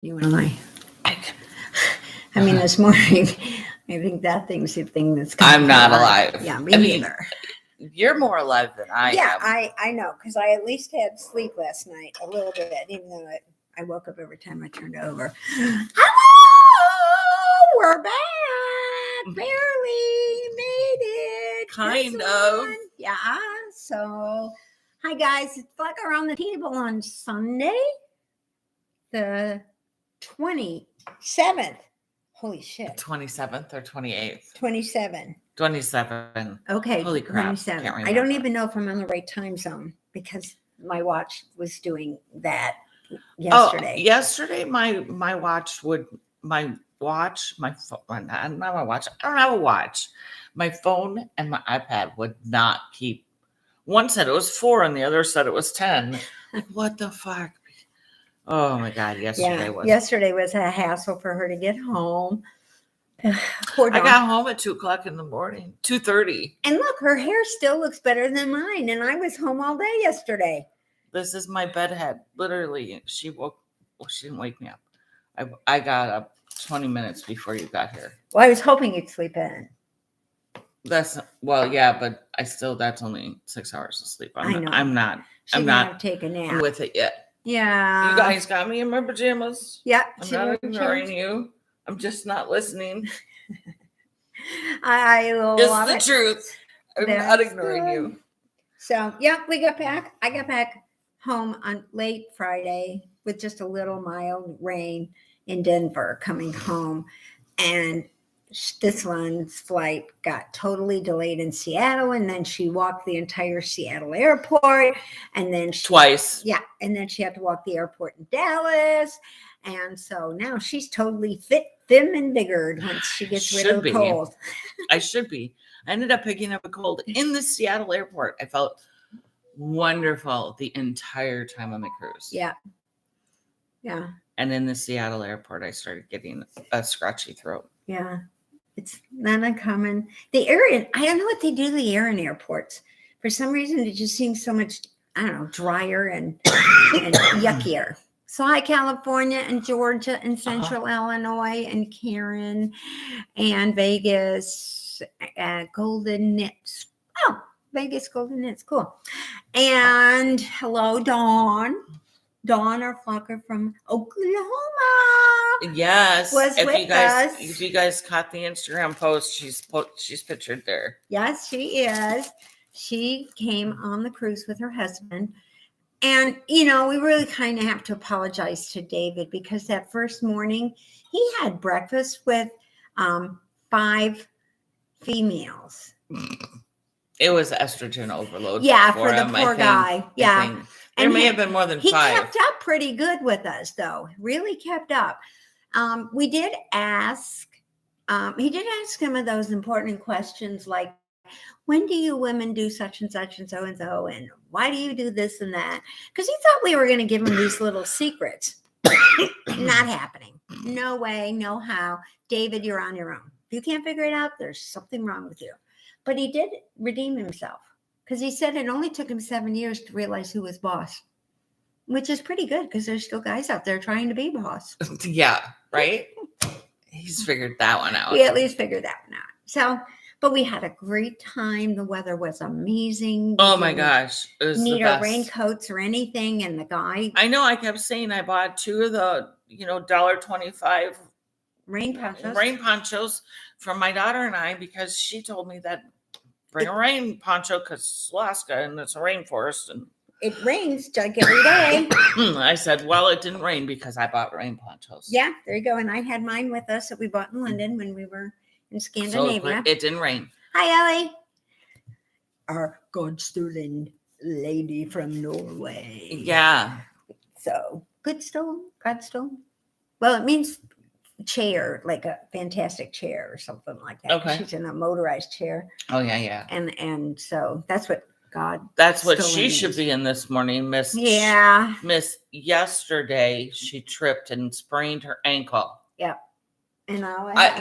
You and I mean, this morning, I think that thing's the thing that's coming. I'm not alive. Yeah, me neither. You're more alive than I Yeah, am. I know, because I at least had sleep last night, a little bit, even though I woke up every time I turned over. Hello, we're back. Barely made it. Kind of. Yeah, so, hi guys, it's Flockaroundthetable on Sunday, the 27th. Holy shit. 27th or 28th? 27. 27. Okay. Holy crap. 27. Can't remember. I don't even know if I'm on the right time zone because my watch was doing that yesterday. Oh, yesterday my watch would my phone. Not my watch. I don't have a watch. My phone and my iPad would not keep. One said it was 4 and the other said it was 10. Like, what the fuck? Oh my God. Yesterday was a hassle for her to get home. Poor dog. I got home at 2:00 in the morning, 2:30. And look, her hair still looks better than mine. And I was home all day yesterday. This is my bedhead. Literally, she didn't wake me up. I got up 20 minutes before you got here. Well, I was hoping you'd sleep in. Yeah, but that's only 6 hours of sleep. I'm not take a nap with it yet. Yeah. You guys got me in my pajamas. Yeah. I'm not ignoring you. I'm just not listening. I love it. It's the truth. I'm not ignoring you. So, yeah, we got back. I got back home on late Friday with just a little mild rain in Denver coming home. And this one's flight got totally delayed in Seattle. And then she walked the entire Seattle airport. And then twice. Yeah. And then she had to walk the airport in Dallas. And so now she's totally thin and biggered once she gets rid of the cold. I should be. I ended up picking up a cold in the Seattle airport. I felt wonderful the entire time on the cruise. Yeah. Yeah. And in the Seattle airport, I started getting a scratchy throat. Yeah. It's not uncommon. The air, I don't know what they do to the air in airports. For some reason, it just seems so much, I don't know, drier and yuckier. So hi, California and Georgia and Central Illinois and Karen and Vegas, Golden Knits. Oh, Vegas Golden Knits, cool. And hello, Dawn. Dawn, our flocker from Oklahoma. Yes. If you guys caught the Instagram post, she's pictured there. Yes, she is. She came on the cruise with her husband. And, we really kind of have to apologize to David because that first morning he had breakfast with 5 females. It was estrogen overload. Yeah, for the poor guy. Yeah. There may have been more than 5. He kept up pretty good with us, though. Really kept up. We did ask, he did ask some of those important questions like, when do you women do such and such and so, and why do you do this and that? Because he thought we were going to give him these little secrets. Not happening. No way, no how. David, you're on your own. If you can't figure it out, there's something wrong with you. But he did redeem himself because he said it only took him 7 years to realize who was boss, which is pretty good because there's still guys out there trying to be boss. Yeah, right? He's figured that one out. He at least figured that one out. So... But we had a great time. The weather was amazing. Oh my gosh. It was need our raincoats or anything. And the guy. I know. I kept saying I bought 2 of the, $1.25 rain ponchos for my daughter and I because she told me that bring a rain poncho because it's Alaska and it's a rainforest. And it rains like every day. I said, well, it didn't rain because I bought rain ponchos. Yeah, there you go. And I had mine with us that we bought in London when we were in Scandinavia. So it didn't rain. Hi, Ellie. Our good student lady from Norway. Yeah. So, Godstone. Well, it means chair, like a fantastic chair or something like that. Okay. She's in a motorized chair. Oh, yeah. And so that's what God. That's what she should be in this morning, Miss. Yeah. Miss, yesterday she tripped and sprained her ankle. Yeah. And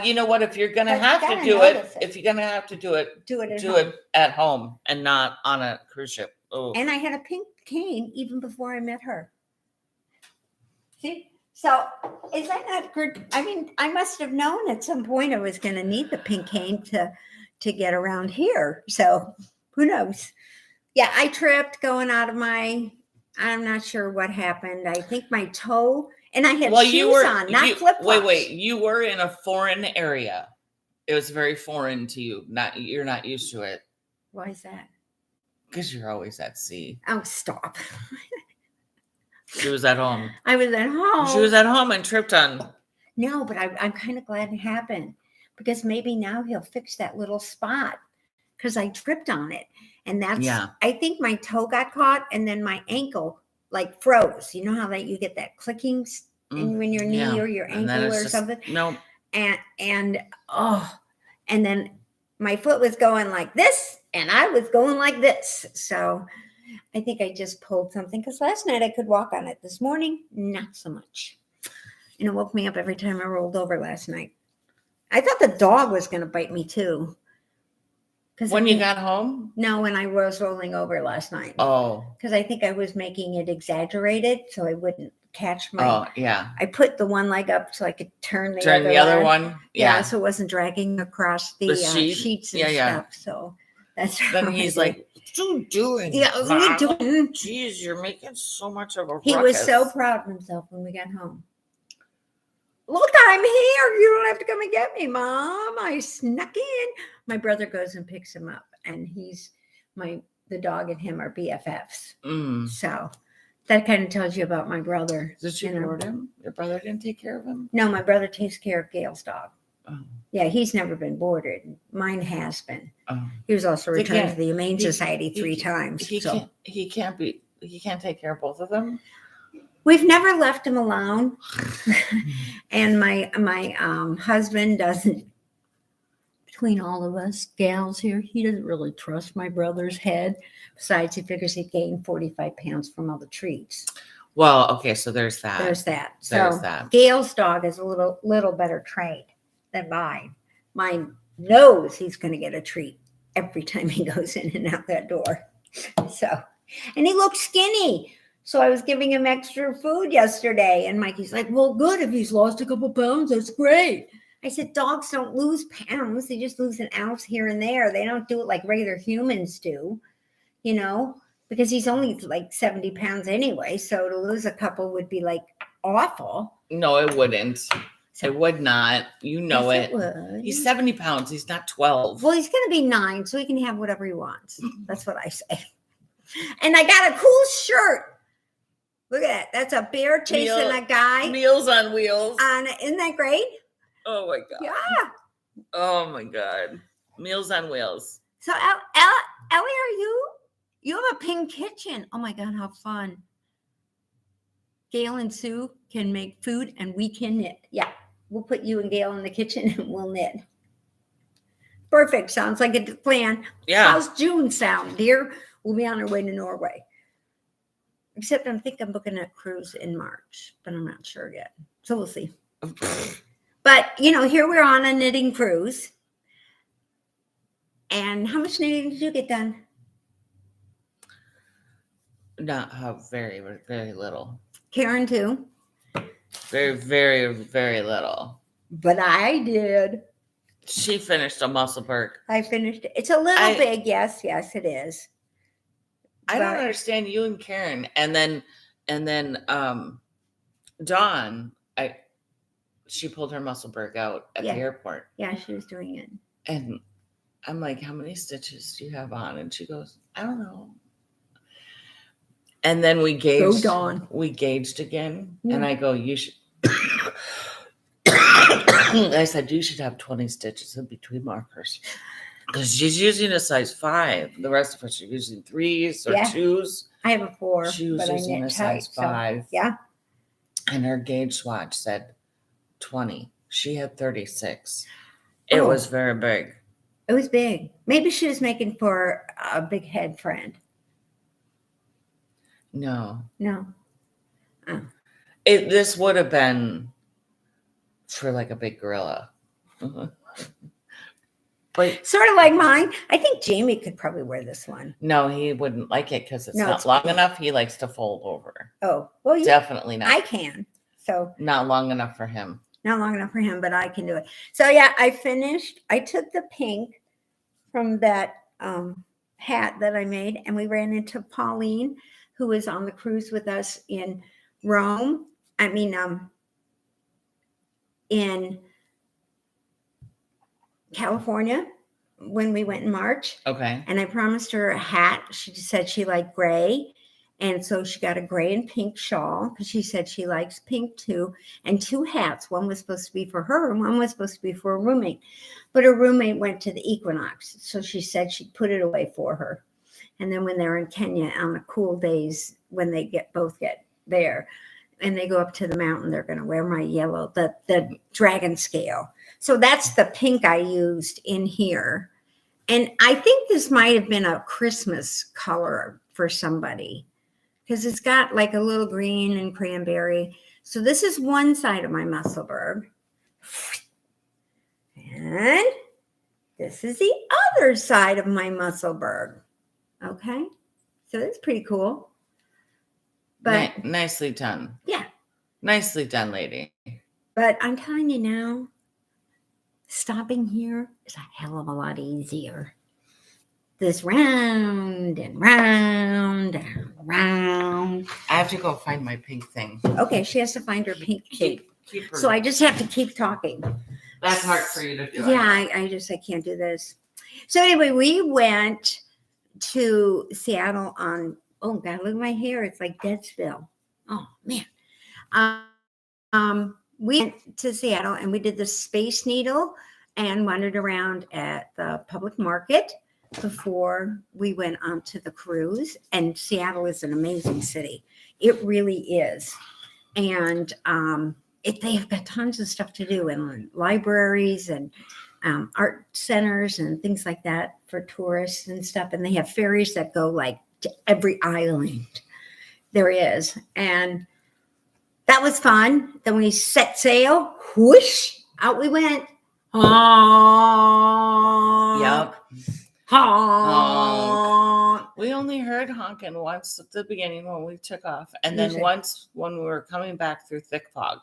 you know what? If you're gonna have to do it, do it at home and not on a cruise ship. Oh. And I had a pink cane even before I met her. See, So is that not good? I mean, I must have known at some point I was going to need the pink cane to get around here. So who knows? Yeah, I tripped going out of my. I'm not sure what happened. I think my toe, and I had shoes on, not flip flops. Wait. You were in a foreign area. It was very foreign to you. You're not used to it. Why is that? Because you're always at sea. Oh, stop. She was at home. I was at home. She was at home and tripped on. No, but I'm kind of glad it happened because maybe now he'll fix that little spot because I tripped on it. And that's, I think my toe got caught and then my ankle like froze. You know how that you get that clicking when your knee or your ankle or something? No. And then my foot was going like this and I was going like this. So I think I just pulled something because last night I could walk on it. This morning, not so much. And it woke me up every time I rolled over last night. I thought the dog was going to bite me too. When you got home? No, when I was rolling over last night. Oh. Because I think I was making it exaggerated so I wouldn't catch my. Oh, yeah. I put the one leg up so I could turn the other one. Yeah, so it wasn't dragging across the sheets and stuff. So that's then he's like, what are you doing? Yeah, what are you doing? Jeez, you're making so much of a ruckus. He was so proud of himself when we got home. Look, I'm here. You don't have to come and get me, Mom. I snuck in. My brother goes and picks him up, and the dog and him are BFFs. So that kind of tells you about my brother. Did you board him? Your brother didn't take care of him? No, my brother takes care of Gail's dog. Oh. Yeah, he's never been boarded. Mine has been. Oh. He was also returned to the Humane Society 3 times. He can't take care of both of them. We've never left him alone. And my husband doesn't, between all of us gals here, he doesn't really trust my brother's head. Besides, he figures he gained 45 pounds from all the treats. Well, okay, so there's that. There's that. Gail's dog is a little better trained than mine. Mine knows he's going to get a treat every time he goes in and out that door. So, and he looks skinny. So I was giving him extra food yesterday, and Mikey's like, well, good. If he's lost a couple pounds, that's great. I said, dogs don't lose pounds. They just lose an ounce here and there. They don't do it like regular humans do, because he's only like 70 pounds anyway. So to lose a couple would be like awful. No, it wouldn't. It would not. You know yes, it. Would. He's 70 pounds. He's not 12. Well, he's going to be 9, so he can have whatever he wants. That's what I say. And I got a cool shirt. Look at that. That's a bear chasing a guy. Meals on Wheels. Isn't that great? Oh, my God. Yeah. Oh, my God. Meals on Wheels. So, Ellie, you have a pink kitchen. Oh, my God, how fun. Gail and Sue can make food and we can knit. Yeah. We'll put you and Gail in the kitchen and we'll knit. Perfect. Sounds like a plan. Yeah. How's June sound, dear? We'll be on our way to Norway. Except I'm booking a cruise in March, but I'm not sure yet. So we'll see. But, here we're on a knitting cruise. And how much knitting did you get done? Not very, very little. Karen, too? Very, very, very little. But I did. She finished a Musselburgh. I finished it. It's a little big. Yes, it is. I don't understand you and Karen. And then Dawn, she pulled her Musselburgh out at the airport. Yeah, she was doing it. And I'm like, how many stitches do you have on? And she goes, I don't know. And then we gauged. Go Dawn. We gauged again. Yeah. And I go, you should. I said, you should have 20 stitches in between markers. Because she's using a size 5. The rest of us are using 3s or 2s. I have a 4. She was using a size 5. So, yeah. And her gauge swatch said 20. She had 36. It was very big. It was big. Maybe she was making for a big head friend. No. Oh. This would have been for like a big gorilla. But sort of like mine. I think Jamie could probably wear this one. No, he wouldn't like it because it's not long enough. He likes to fold over. Oh, well, definitely not. I can. So Not long enough for him. not long enough for him, but I can do it. So yeah, I finished. I took the pink from that hat that I made, and we ran into Pauline, who was on the cruise with us in Rome. I mean, in California when we went in March. Okay. And I promised her a hat. She said she liked gray. And so she got a gray and pink shawl because she said she likes pink too. And 2 hats. One was supposed to be for her and one was supposed to be for a roommate. But her roommate went to the equinox. So she said she'd put it away for her. And then when they're in Kenya on the cool days, when they both get there and they go up to the mountain, they're going to wear my yellow, the dragon scale. So that's the pink I used in here. And I think this might have been a Christmas color for somebody because it's got like a little green and cranberry. So this is one side of my Musselburgh. And this is the other side of my Musselburgh. Okay. So that's pretty cool. But nicely done. Yeah. Nicely done, lady. But I'm telling you now, stopping here is a hell of a lot easier. This round and round and round. I have to go find my pink thing. Okay, she has to find her pink thing. Keep her. So I just have to keep talking. That's hard for you to do. Yeah, I can't do this. So anyway, we went to Seattle on, oh God, look at my hair. It's like Deadsville. Oh man. We went to Seattle and we did the Space Needle and wandered around at the public market before we went on to the cruise. And Seattle is an amazing city. It really is. And they have got tons of stuff to do and libraries and art centers and things like that for tourists and stuff. And they have ferries that go like to every island there is. And that was fun. Then we set sail. Whoosh, out we went. Honk. Yep. Honk. We only heard honking once at the beginning when we took off. And then once when we were coming back through thick fog.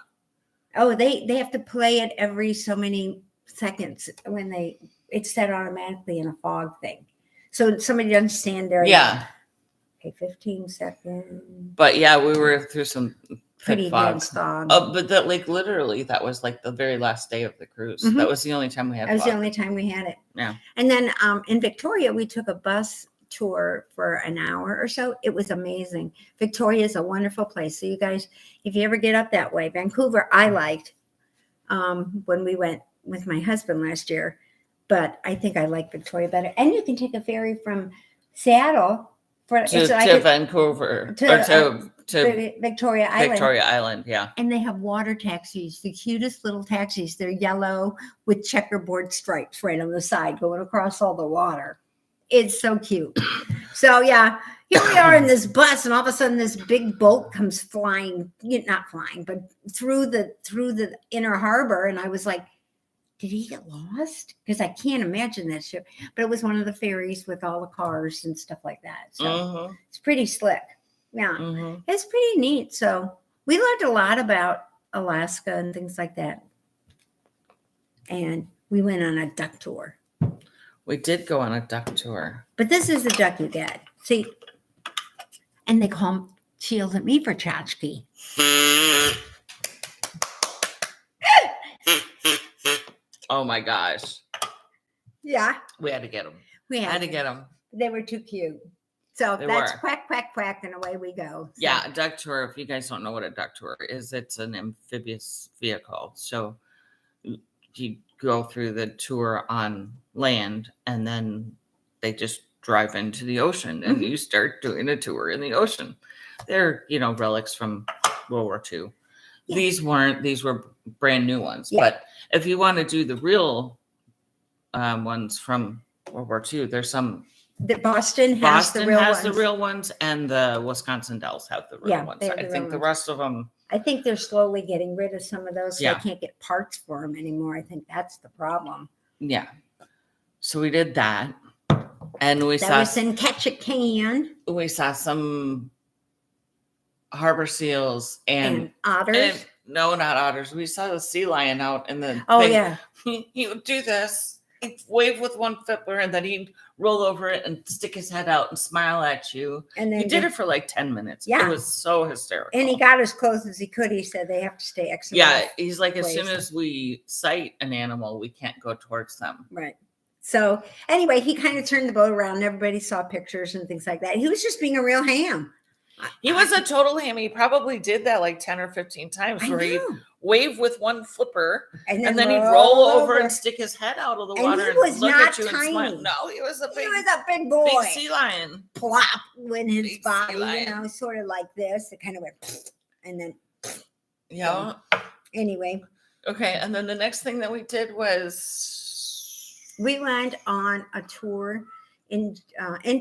Oh, they have to play it every so many seconds when it's set automatically in a fog thing. So somebody doesn't stand there. Yeah. Okay, 15 seconds. But yeah, we were through some pretty dense fog. But that literally that was like the very last day of the cruise. Mm-hmm. That was the only time we had. That was the only time we had it. Yeah. And then in Victoria, we took a bus tour for an hour or so. It was amazing. Victoria is a wonderful place. So you guys, if you ever get up that way, Vancouver, I liked when we went with my husband last year, but I think I like Victoria better. And you can take a ferry from Seattle to Vancouver to Victoria Island. Victoria Island, yeah. And they have water taxis, the cutest little taxis. They're yellow with checkerboard stripes right on the side going across all the water. It's so cute. So yeah, here we are in this bus, and all of a sudden this big boat comes flying, not flying, but through the inner harbor. And I was like, did he get lost? Because I can't imagine that ship. But it was one of the ferries with all the cars and stuff like that. So It's pretty slick. Yeah, It's pretty neat. So we learned a lot about Alaska and things like that. And we went on a duck tour. We did go on a duck tour. But this is the duck you get. See, and they she yells at me for tchotchke. Oh my gosh. Yeah. We had to get them. We had to get them. They were too cute. So that's quack, quack, quack, and away we go. So. Yeah, a duck tour. If you guys don't know what a duck tour is, it's an amphibious vehicle. So you go through the tour on land, and then they just drive into the ocean, and you start doing a tour in the ocean. They're, relics from World War II. Yeah. These were brand new ones. Yeah. But if you want to do the real ones from World War II, there's some. Boston has the real ones, and the Wisconsin Dells have the real ones. I think the rest of them. I think they're slowly getting rid of some of those. So I can't get parts for them anymore. I think that's the problem. Yeah. So we did that, and that was in Ketchikan. We saw some harbor seals and otters. No, not otters. We saw the sea lion out in the Oh thing. yeah. He would do this, he'd wave with one flipper, and then he'd roll over it and stick his head out and smile at you. And then He did it for like 10 minutes. Yeah. It was so hysterical. And he got as close as he could. He said they have to stay X amount Yeah, of he's like, as ways. soon as we sight an animal, we can't go towards them. Right. So anyway, he kind of turned the boat around and everybody saw pictures and things like that. He was just being a real ham. He was a total ham. He probably did that like 10 or 15 times I where he'd know. wave with one flipper And and then he'd roll over and stick his head out of the And water he and was look not at you and smile. tiny. No, he was a He big, was a big boy. big sea lion. Plop when his Big sea body, lion. sort of like this. It kind of went and then Yeah. anyway, Okay. And then the next thing that we did was we went on a tour in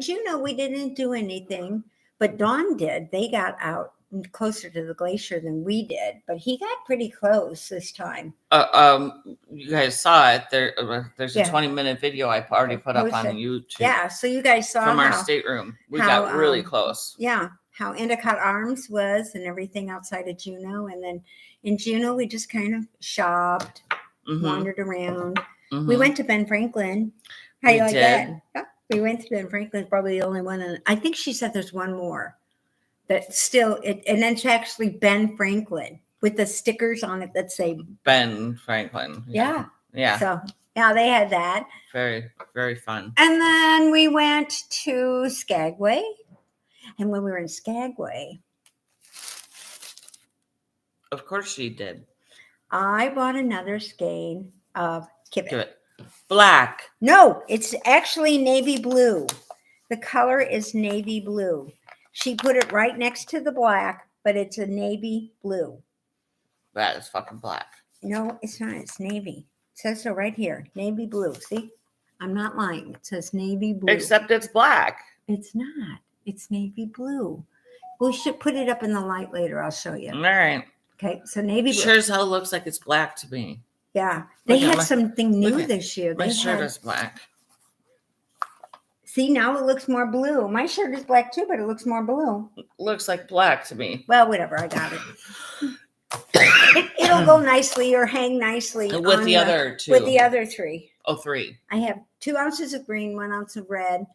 Juneau. We didn't do anything, but Dawn did. They got out closer to the glacier than we did, but he got pretty close this time. you guys saw it. There's a Yeah. 20-minute video I already put up on Posted. YouTube. Yeah, so you guys saw From our how, stateroom. We how, got really close. yeah, how Endicott Arms was and everything outside of Juneau. And then in Juneau, we just kind of shopped, Mhm, wandered around. mhm. We went to Ben Franklin. How We you like did. that? Yeah, we went to Ben Franklin, probably the only one. And I think she said there's one more that still, and it's actually Ben Franklin with the stickers on it that say, Ben Franklin. yeah. Yeah. So, yeah, they had that. Very, very fun. And then we went to Skagway. And when we were in Skagway, Of course she did. I bought another skein of Give Kibit. it. Black. No, it's actually navy blue. The color is navy blue. She put it right next to the black, but it's a navy blue. That is fucking black. No, it's not. It's navy. It says so right here. Navy blue. See? I'm not lying. It says navy blue. Except it's black. It's not. It's navy blue. We should put it up in the light later. I'll show you. All right. Okay, so navy blue. Sure as hell looks like it's black to me. Yeah, they Look at had my- something new look at this year. My They shirt had, is black. see, now it looks more blue. My shirt is black too, but it looks more blue. Looks like black to me. Well, whatever. I got it. It'll go nicely or hang nicely With on the other two. With the other three, Oh, 3. I have 2 ounces of green, 1 ounce of red,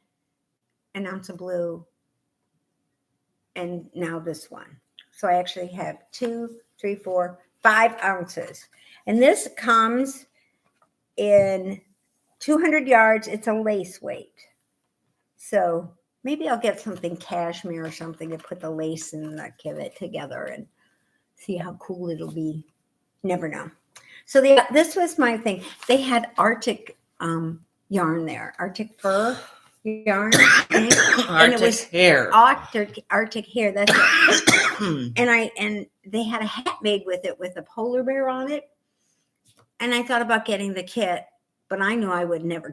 an ounce of blue, and now this one. So I actually have 2, 3, 4, 5 ounces. And this comes in 200 yards. It's a lace weight. So maybe I'll get something cashmere or something to put the lace and the Kibit together and see how cool it'll be. Never know. So this was my thing. They had Arctic yarn there, Arctic fur yarn. And it was hair. Arctic hair. That's it. And they had a hat made with it with a polar bear on it. And I thought about getting the kit, but I knew I would never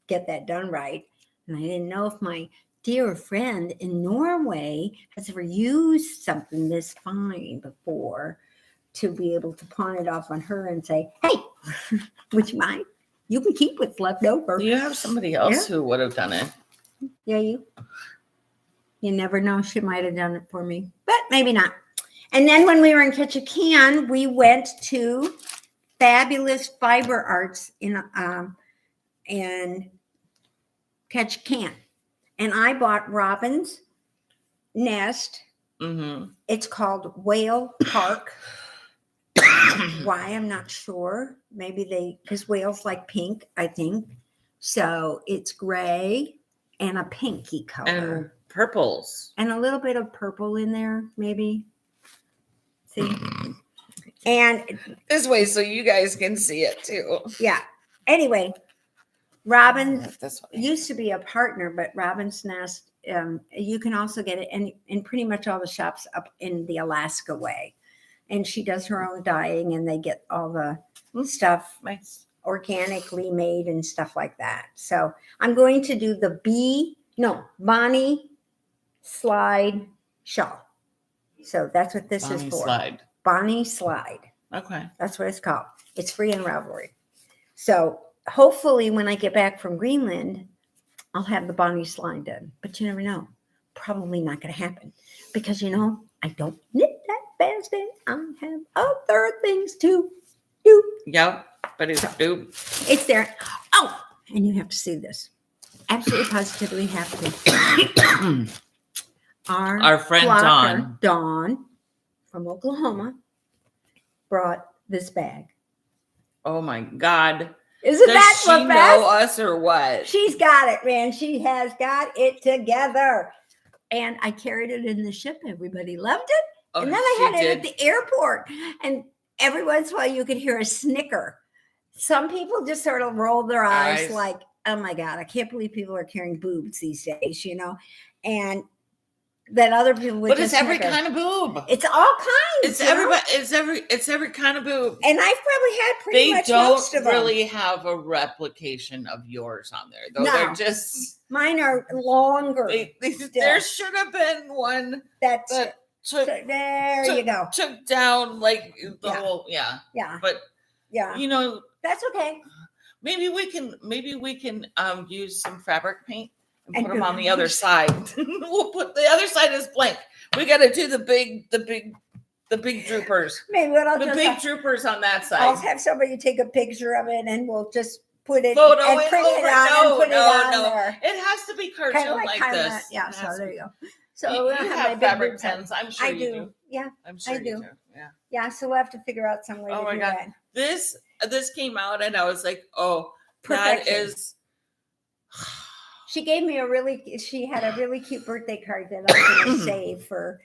get that done right. And I didn't know if my dear friend in Norway has ever used something this fine before to be able to pawn it off on her and say, hey, would you mind? You can keep what's left over. You have somebody else who would have done it. Yeah, you never know. She might have done it for me, but maybe not. And then when we were in Ketchikan, we went to Fabulous Fiber Arts in Ketchikan. And I bought Robin's Nest. Mm-hmm. It's called Whale Park. Why? I'm not sure. Maybe because whales like pink, I think. So it's gray and a pinky color. And purples. And a little bit of purple in there, maybe. See? And This way so you guys can see it too. yeah. Anyway, Robin This way. used to be a partner, but Robin's Nest, you can also get it in pretty much all the shops up in the Alaska way. And she does her own dyeing and they get all the stuff Nice. organically made and stuff like that. So I'm going to do the Bonnie Slide shawl. So that's what this is Bonnie for. Slide. Bonnie Slide. Okay. That's what it's called. It's free in Ravelry. So hopefully when I get back from Greenland, I'll have the Bonnie Slide done. But you never know. Probably not going to happen because, I don't knit that best and I have other things to do. Yep, but it's dope. It's there. Oh, and you have to see this. Absolutely positively have to. Our friend flocker, Dawn from Oklahoma brought this bag. Oh my God. Isn't that Does she the know best? us or what? She's got it, man. She has got it together. And I carried it in the ship. Everybody loved it. Oh, And then I had she it at the airport. And every once in a while you could hear a snicker. Some people just sort of roll their eyes like, oh my God, I can't believe people are carrying boobs these days, you know? And that other people would But it's every kind of boob. It's all kinds. It's everybody. It's every kind of boob. And I've probably had pretty much most of them. They don't really have a replication of yours on there, though. No. They're just mine are longer. There should have been one that's there. You go. Took down like the whole But you know, that's okay. Maybe we can use some fabric paint. And put them on the other side. We'll put the other side is blank. We got to do the big droopers. Maybe what big droopers on that side. I'll have somebody take a picture of it, and we'll just put it and print it on and put it on there. It has to be cartoon like this. Yeah. So there you go. So you have fabric pens. I'm sure you do. Yeah, I'm sure I do. You do. Yeah. Yeah. So we'll have to figure out some way to do that. This came out, and I was like, oh, perfection. That is. She gave me she had a really cute birthday card that I'm going to save for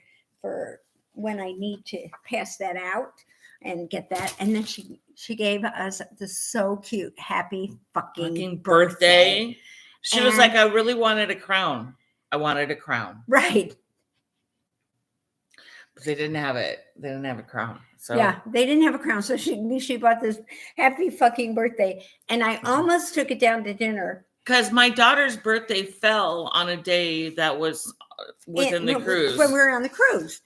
when I need to pass that out and get that. And then she gave us this so cute, happy fucking birthday. She was like, I really wanted a crown. I wanted a crown. Right. But they didn't have it. They didn't have a crown. So yeah, they didn't have a crown. So she bought this happy fucking birthday. And I almost took it down to dinner. Because my daughter's birthday fell on a day that was within the cruise. When we were on the cruise.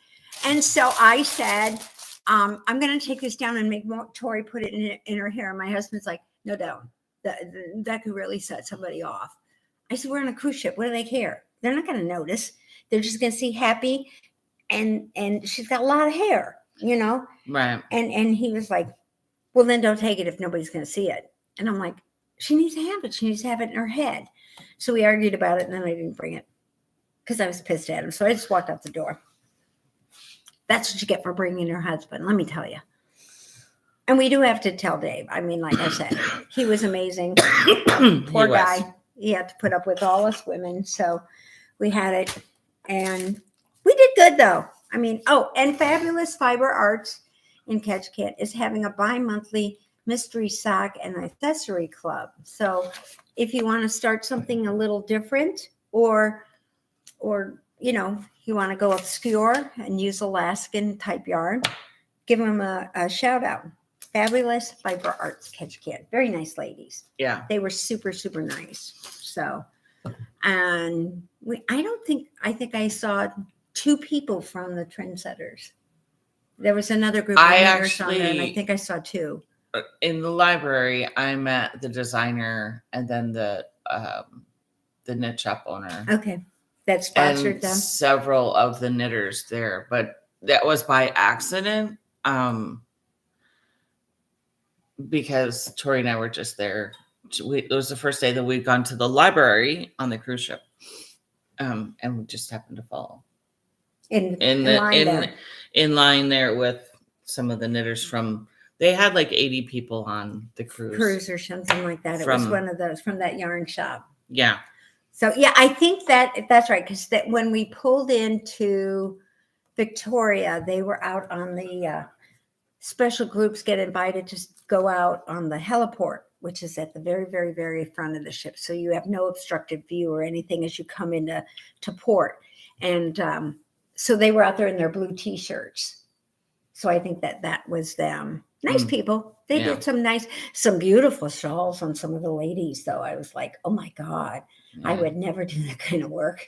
And so I said, I'm going to take this down and make Tori put it in her hair. And my husband's like, no, don't. That could really set somebody off. I said, we're on a cruise ship. What do they care? They're not going to notice. They're just going to see happy. And she's got a lot of hair, you know? Right. And he was like, well, then don't take it if nobody's going to see it. And I'm like, she needs to have it. She needs to have it in her head. So we argued about it, and then I didn't bring it because I was pissed at him. So I just walked out the door. That's what you get for bringing your husband, let me tell you. And we do have to tell Dave. I mean, like I said, he was amazing. Poor guy. He had to put up with all us women. So we had it. And we did good, though. I mean, and Fabulous Fiber Arts in Ketchikan is having a bi-monthly mystery sock and accessory club. So if you want to start something a little different or you know, you want to go obscure and use Alaskan type yarn, give them a shout out. Fabulous Fiber Arts Ketchikan. Very nice ladies. Yeah. They were super, super nice. So, and I think I saw 2 people from the Trendsetters. There was another group of leaders on there, and I think I saw 2. In the library, I met the designer and then the knit shop owner. Okay, that sponsored them. Several of the knitters there, but that was by accident. Because Tori and I were just there. It was the first day that we'd gone to the library on the cruise ship, and we just happened to fall in line there with some of the knitters from. They had like 80 people on the cruise or something like that. It was one of those from that yarn shop. Yeah. So yeah, I think that's right, because when we pulled into Victoria, they were out on the special groups get invited to go out on the heliport, which is at the very, very, very front of the ship. So you have no obstructed view or anything as you come into port. And so they were out there in their blue T-shirts. So I think that was them. Nice people. They did some beautiful shawls on some of the ladies, though. I was like, oh my God, I would never do that kind of work.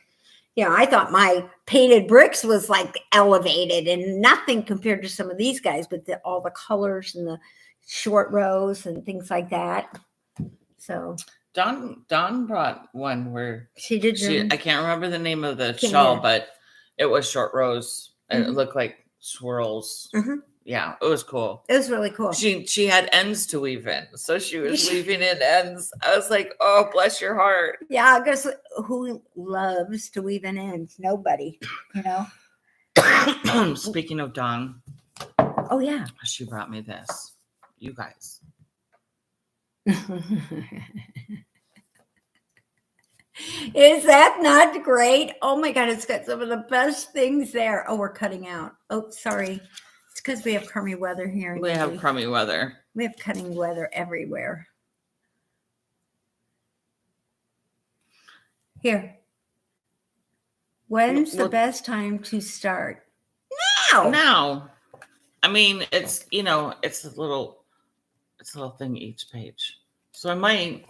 You know, I thought my painted bricks was like elevated and nothing compared to some of these guys with all the colors and the short rows and things like that. So Dawn brought one where she did. I can't remember the name of the shawl, but it was short rows and it looked like swirls. Mhm. Yeah, it was cool. It was really cool. She had ends to weave in, so she was weaving in ends. I was like, oh, bless your heart. Yeah, because who loves to weave in ends? Nobody, you know. Speaking of Dawn, Oh yeah. she brought me this. You guys. Is that not great? Oh my God, it's got some of the best things there. Oh, we're cutting out. Oh, sorry. It's because we have crummy weather here. We have crummy weather. We have cutting weather everywhere. Here. When's the best time to start? Now. Now. I mean, it's, it's a little thing each page. So I might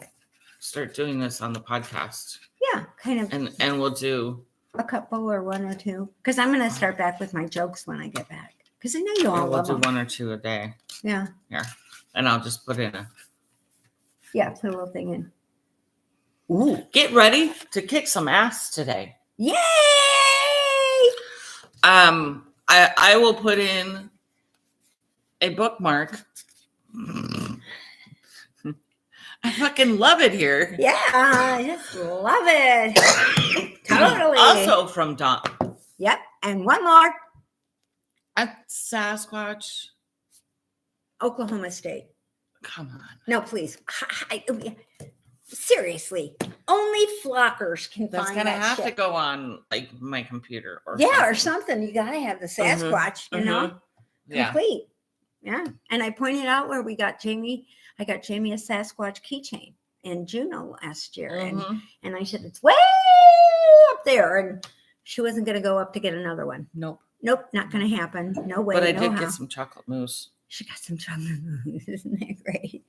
start doing this on the podcast. Yeah, kind of. And we'll do a couple or one or two. Because I'm going to start back with my jokes when I get back. Because I know you all love them. We'll do 1 or 2 a day. Yeah. Yeah. And I'll just put in put a little thing in. Ooh. Get ready to kick some ass today. Yay! I will put in a bookmark. I fucking love it here. Yeah, I just love it. Totally. Also from Dawn. Yep. And one more. At Sasquatch. Oklahoma State. Come on. No, please. Seriously. Only flockers can That's find gonna that have shit. to go on like my computer or or something. You gotta have the Sasquatch, you know? Complete. Yeah. And I pointed out where we got Jamie. I got Jamie a Sasquatch keychain in Juneau last year. And I said, it's way up there. And she wasn't going to go up to get another one. Nope, not going to happen. No way. But I did get some chocolate mousse. She got some chocolate mousse. Isn't that great?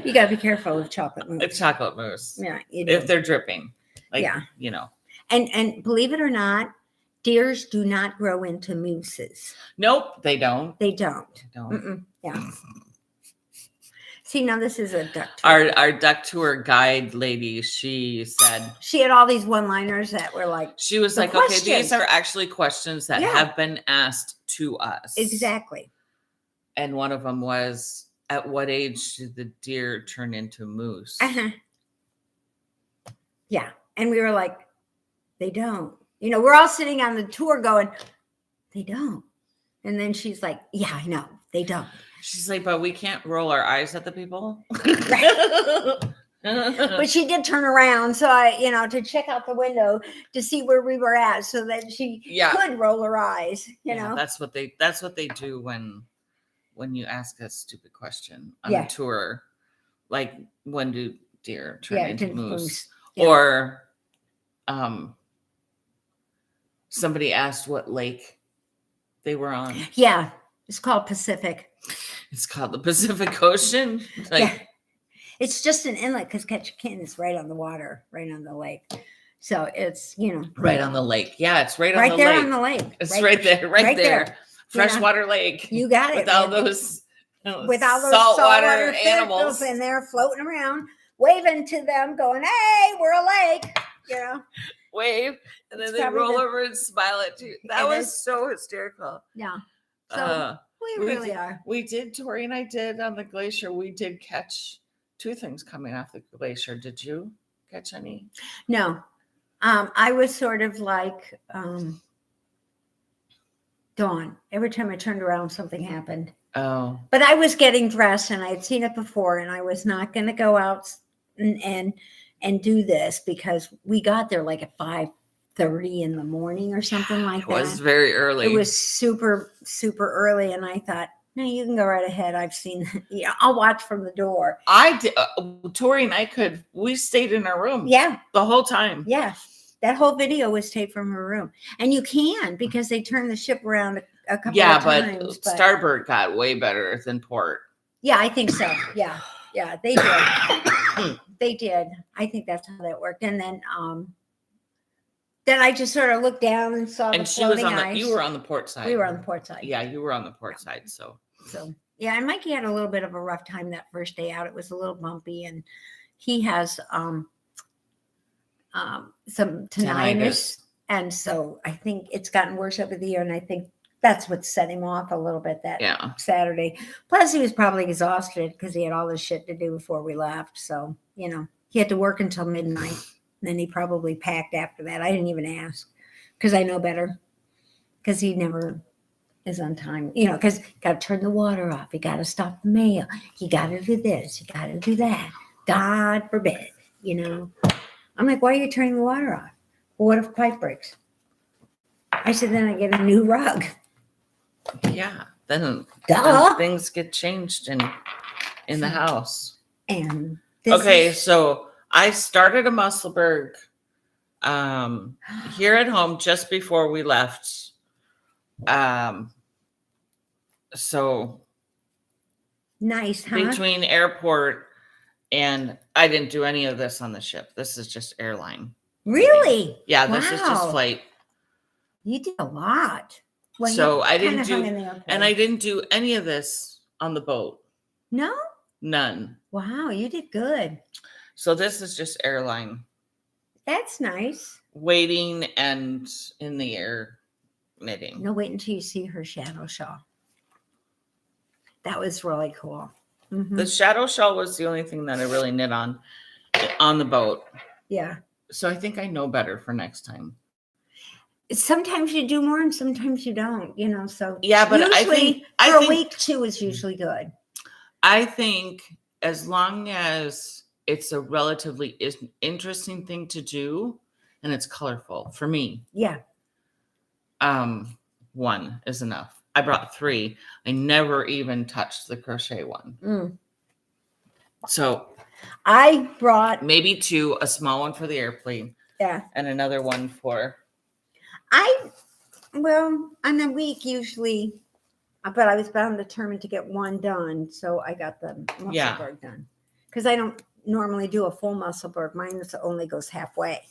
You got to be careful of chocolate mousse. It's chocolate mousse. Yeah. If they're dripping. And believe it or not, deers do not grow into mousses. Nope, they don't. They don't. Yeah. See, now this is a duck tour. Our duck tour guide lady, she said she had all these one-liners that were like she was like, okay, these are actually questions that have been asked to us. Exactly. And one of them was, at what age did the deer turn into moose? Yeah. And we were like, they don't. We're all sitting on the tour going, they don't. And then she's like, yeah, I know. They don't. She's like, but we can't roll our eyes at the people. But she did turn around. So I, to check out the window to see where we were at so that she could roll her eyes, you know. That's what they do when you ask a stupid question on a tour. Like, when do deer turn into moose? Or somebody asked what lake they were on. Yeah, it's called Pacific. It's called the Pacific Ocean. It's just an inlet because Ketchikan is right on the water, right on the lake. So it's, right on the lake. Yeah, it's right on the lake. Right there on the lake. It's right there. Freshwater lake. You got it. With all those saltwater animals in there floating around, waving to them, going, "Hey, we're a lake." Wave, and then they roll over and smile at you. That was so hysterical. Yeah. So we really are. We did, Tori and I did on the glacier. We did catch 2 things coming off the glacier. Did you catch any? No. I was sort of like Dawn. Every time I turned around, something happened. Oh. But I was getting dressed and I had seen it before, and I was not going to go out and do this because we got there like at 5:30 in the morning or something like that. It was very early. It was super, super early. And I thought, no, you can go right ahead. I've seen, I'll watch from the door. I did. Tori and I we stayed in our room. Yeah. The whole time. Yeah. That whole video was taped from her room. And you can, because they turned the ship around a couple of times. But Starboard got way better than Port. Yeah, I think so. Yeah. Yeah, they did. They did. I think that's how that worked. And then I just sort of looked down and saw the floating ice. You were on the port side. We were on the port side. Yeah, you were on the port side. So yeah, and Mikey had a little bit of a rough time that first day out. It was a little bumpy, and he has some tinnitus. And so I think it's gotten worse over the year. And I think that's what set him off a little bit that Yeah. Saturday. Plus, he was probably exhausted because he had all this shit to do before we left. So, he had to work until midnight. Then he probably packed after that. I didn't even ask because I know better. Because he never is on time, because got to turn the water off. You got to stop the mail. You got to do this. You got to do that. God forbid, I'm like, why are you turning the water off? Well, what if a pipe breaks? I said, then I get a new rug. Yeah. Then Duh. things get changed in the house. And so I started a Musselburgh here at home just before we left. So nice, huh? Between airport and I didn't do any of this on the ship. This is just airline. Really? Yeah, this is just flight. You did a lot. Well, so I didn't do, and I didn't do any of this on the boat. No? None. Wow, you did good. So this is just airline. That's nice. Waiting and in the air knitting. No, wait until you see her shadow shawl. That was really cool. Mm-hmm. The shadow shawl was the only thing that I really knit on the boat. Yeah. So I think I know better for next time. Sometimes you do more and sometimes you don't, so. Yeah, but usually I think a week 2 is usually good. I think as long as it's a relatively interesting thing to do and it's colorful for me. Yeah. 1 is enough. I brought 3. I never even touched the crochet one. So I brought maybe 2, a small one for the airplane. Yeah. And another one for on a week usually, but I was bound determined to get 1 done. So I got the Musselburgh done. Because I don't normally do a full Musselburgh. Mine only goes halfway.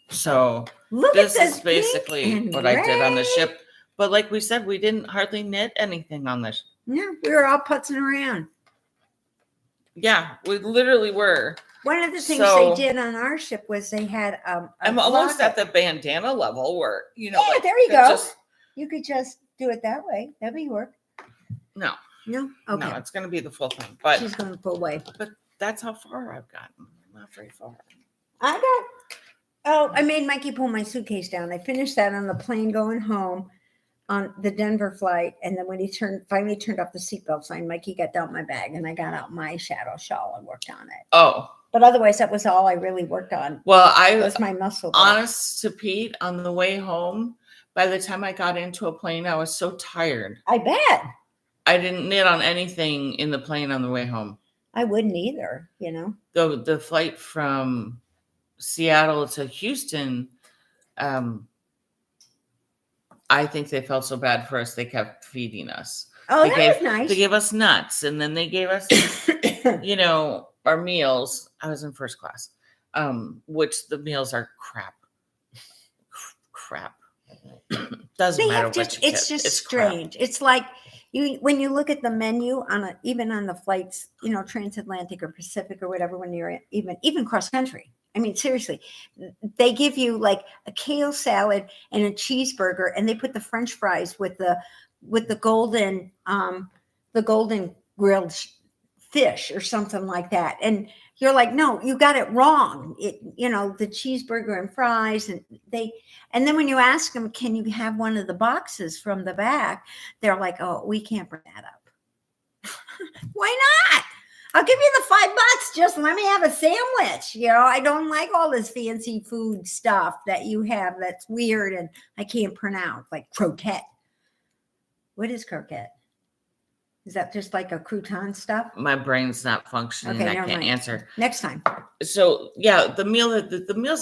So this is basically what I did on the ship. But like we said, we didn't hardly knit anything on this. Yeah, we were all putzing around. Yeah, we literally were. One of the things they did on our ship was they had I'm almost at the bandana level where, Yeah, there you go. You could just do it that way. That'd be work. No. No? Okay. No, it's going to be the full thing. But she's going full way. But that's how far I've gotten. I'm not very far. I made Mikey pull my suitcase down. I finished that on the plane going home on the Denver flight. And then when he finally turned off the seatbelt sign, Mikey got out my bag and I got out my shadow shawl and worked on it. Oh. But otherwise, that was all I really worked on. Well, was my muscle. Honest to Pete, on the way home, by the time I got into a plane, I was so tired. I bet. I didn't knit on anything in the plane on the way home. I wouldn't either, The flight from Seattle to Houston, I think they felt so bad for us, they kept feeding us. Oh, that was nice. They gave us nuts, and then they gave us, our meals. I was in first class, which the meals are crap. Doesn't matter what you get. It's just strange. Crap. It's like when you look at the menu even on the flights, transatlantic or Pacific or whatever, when you're even cross country. I mean, seriously, they give you like a kale salad and a cheeseburger, and they put the French fries with the golden grilled fish or something like that. And you're like, no, you got it wrong. The cheeseburger and fries, and then when you ask them, can you have one of the boxes from the back? They're like, oh, we can't bring that up. Why not? I'll give you the $5. Just let me have a sandwich. I don't like all this fancy food stuff that you have that's weird and I can't pronounce, like croquette. What is croquette? Is that just like a crouton stuff? My brain's not functioning. Okay, I can't answer. Next time. So yeah, the meals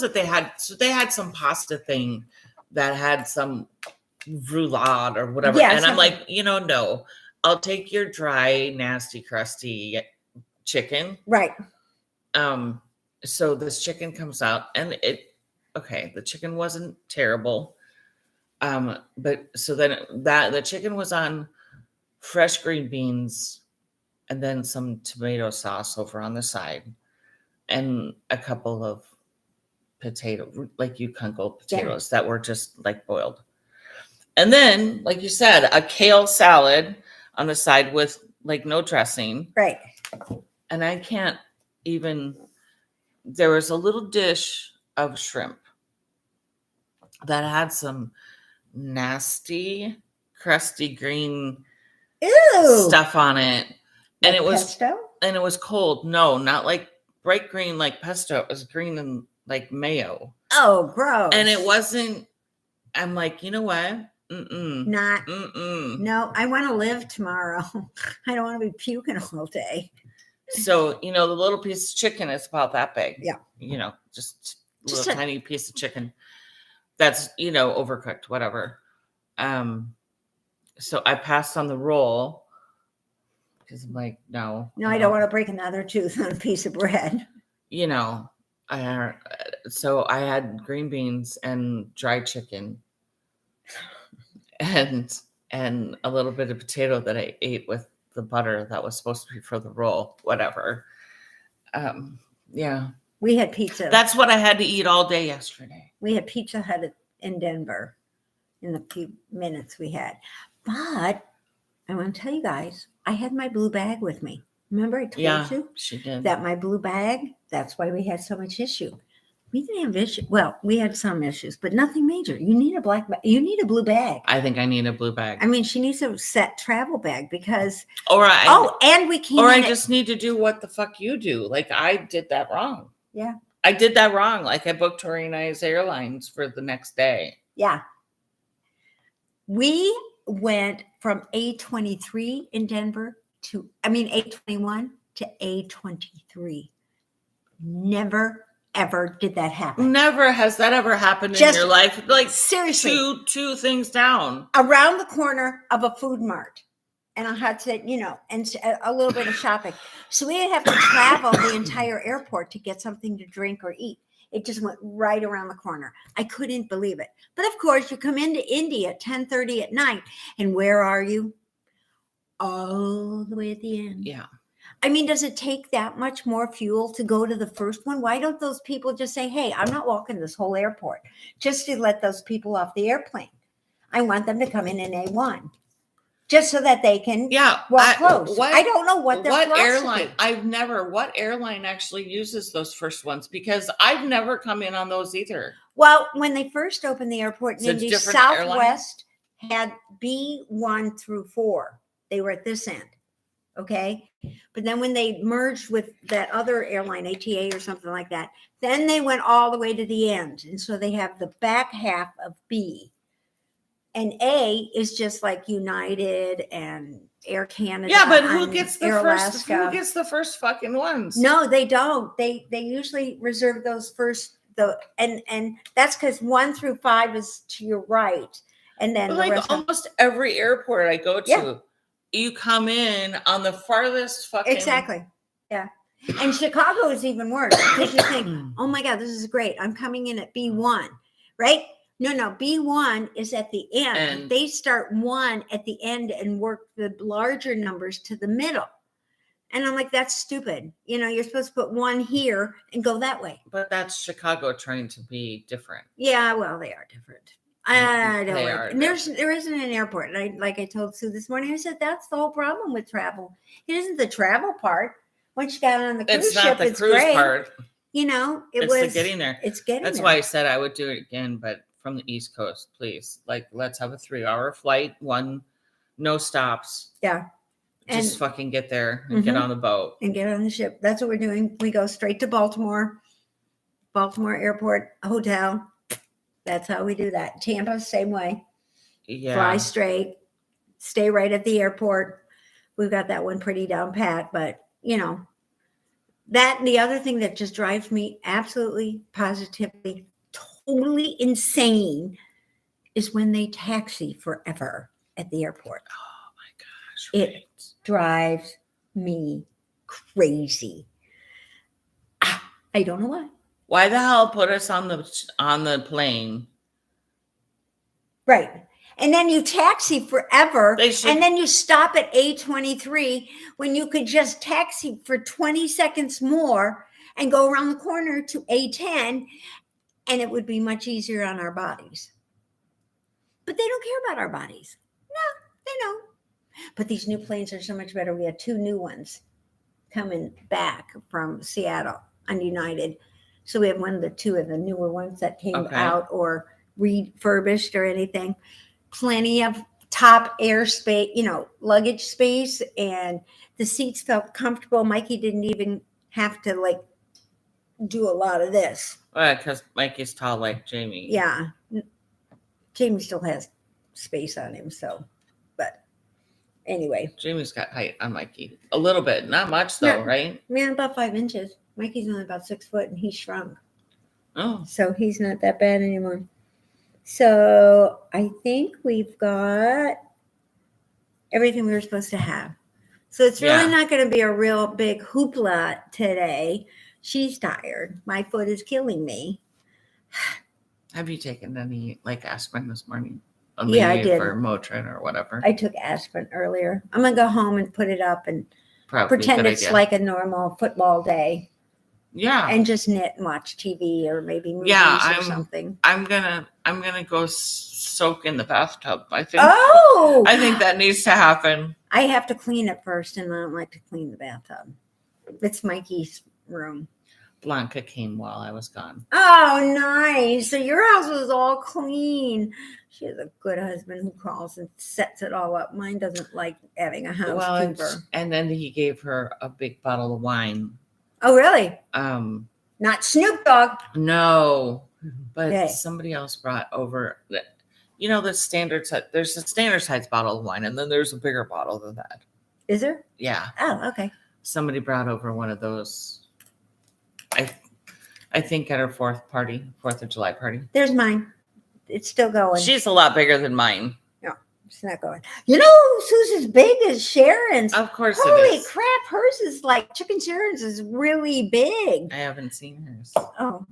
that they had. So they had some pasta thing that had some roulade or whatever. Yeah, and I'm like, no, I'll take your dry, nasty, crusty chicken. Right. So this chicken comes out, and the chicken wasn't terrible. But so then the chicken was on fresh green beans and then some tomato sauce over on the side and a couple of potato, like Yukon Gold potatoes that were just like boiled. And then, like you said, a kale salad on the side with like no dressing. Right. And I can't even, there was a little dish of shrimp that had some nasty, crusty green Ew. stuff on it. Like And it was pesto? and it was cold. No, not like bright green like pesto. It was green and like mayo. Oh, gross. And it wasn't, I'm like, you know what? Not. No, I want to live tomorrow. I don't want to be puking all day. So, the little piece of chicken is about that big. Yeah. Just a little tiny piece of chicken that's, overcooked, whatever. So I passed on the roll because I'm like, no. No, I don't want to break another tooth on a piece of bread. So I had green beans and dried chicken and a little bit of potato that I ate with the butter that was supposed to be for the roll, whatever. Yeah. We had pizza. That's what I had to eat all day yesterday. We had Pizza Hut in Denver in the few minutes we had. But I want to tell you guys, I had my blue bag with me. Remember I told you? She did. That my blue bag, that's why we had so much issue. We didn't have issues. Well, we had some issues, but nothing major. You need a black bag. You need a blue bag. I think I need a blue bag. I mean, she needs a set travel bag because. And we can't. Or I just need to do what the fuck you do. Like I did that wrong. Yeah. I did that wrong. Like I booked Torina's Airlines for the next day. Yeah. We went from A23 in Denver A21 to A23. Never, ever did that happen. Never has that ever happened in your life. Like seriously, two things down. Around the corner of a food mart. And I had to, and a little bit of shopping. So we didn't have to travel the entire airport to get something to drink or eat. It just went right around the corner. I couldn't believe it. But of course, you come into Indy at 10:30 at night. And where are you? All the way at the end. Yeah. I mean, does it take that much more fuel to go to the first one? Why don't those people just say, hey, I'm not walking this whole airport just to let those people off the airplane? I want them to come in A1. Just so that they can walk close. I don't know what airline. What airline actually uses those first ones? Because I've never come in on those either. Well, when they first opened the airport in Indy, Southwest had B1 through 4. They were at this end. Okay. But then when they merged with that other airline, ATA or something like that, then they went all the way to the end. And so they have the back half of B. And A is just like United and Air Canada. Yeah, but who gets the first? Who gets the first fucking ones? No, they don't. They usually reserve those first. And that's because 1 through 5 is to your right, and then almost every airport I go to, you come in on the farthest fucking. Exactly. Yeah. And Chicago is even worse because you think, oh my God, this is great. I'm coming in at B1, right? No, B1 is at the end. And they start 1 at the end and work the larger numbers to the middle. And I'm like, that's stupid. You're supposed to put 1 here and go that way. But that's Chicago trying to be different. Yeah, well, they are different. I don't know. There isn't an airport. And like I told Sue this morning, I said, that's the whole problem with travel. It isn't the travel part. Once you got on the cruise ship, it's great. It's not the cruise part. It's the getting there. It's getting there. That's why I said I would do it again, but from the East Coast, please. Like, let's have a 3-hour flight, no stops. Yeah. Just fucking get there and get on the boat. And get on the ship. That's what we're doing. We go straight to Baltimore Airport Hotel. That's how we do that. Tampa, same way. Yeah. Fly straight, stay right at the airport. We've got that one pretty down pat, but that and the other thing that just drives me absolutely, positively, totally insane is when they taxi forever at the airport. Oh my gosh. Right. It drives me crazy. I don't know why. Why the hell put us on the plane? Right. And then you taxi forever. And then you stop at A23 when you could just taxi for 20 seconds more and go around the corner to A10. and it would be much easier on our bodies. But they don't care about our bodies. No, they don't. But these new planes are so much better. We had 2 new ones coming back from Seattle on United. So we have one of the 2 of the newer ones that came out or refurbished or anything. Plenty of top air space, luggage space, and the seats felt comfortable. Mikey didn't even have to like do a lot of this. Well, because Mikey's tall like Jamie. Yeah. Jamie still has space on him, so, but anyway. Jamie's got height on Mikey. A little bit. Not much though, right? Yeah, about 5 inches. Mikey's only about 6 foot and he shrunk. Oh. So he's not that bad anymore. So I think we've got everything we were supposed to have. So it's really not going to be a real big hoopla today. She's tired. My foot is killing me. Have you taken any like aspirin this morning? Yeah, I did. For Motrin or whatever. I took aspirin earlier. I'm going to go home and put it up and Probably pretend it's like a normal football day. Yeah. And just knit and watch TV or maybe movies or something. I'm gonna go soak in the bathtub. I think that needs to happen. I have to clean it first, and I don't like to clean the bathtub. It's Mikey's room. Blanca came while I was gone. Oh, nice. So your house was all clean. She has a good husband who calls and sets it all up. Mine doesn't like having a housekeeper. And then he gave her a big bottle of wine. Oh, really? Not Snoop Dogg. No, but somebody else brought over the standard size. There's a standard size bottle of wine, and then there's a bigger bottle than that. Is there? Yeah. Oh, okay. Somebody brought over one of those. I think at her 4th of July party. There's mine. It's still going. She's a lot bigger than mine. It's not going. Who's as big as Sharon's? Of course Holy it is. crap. Hers is like, Chicken Sharon's is really big. I haven't seen hers. Oh,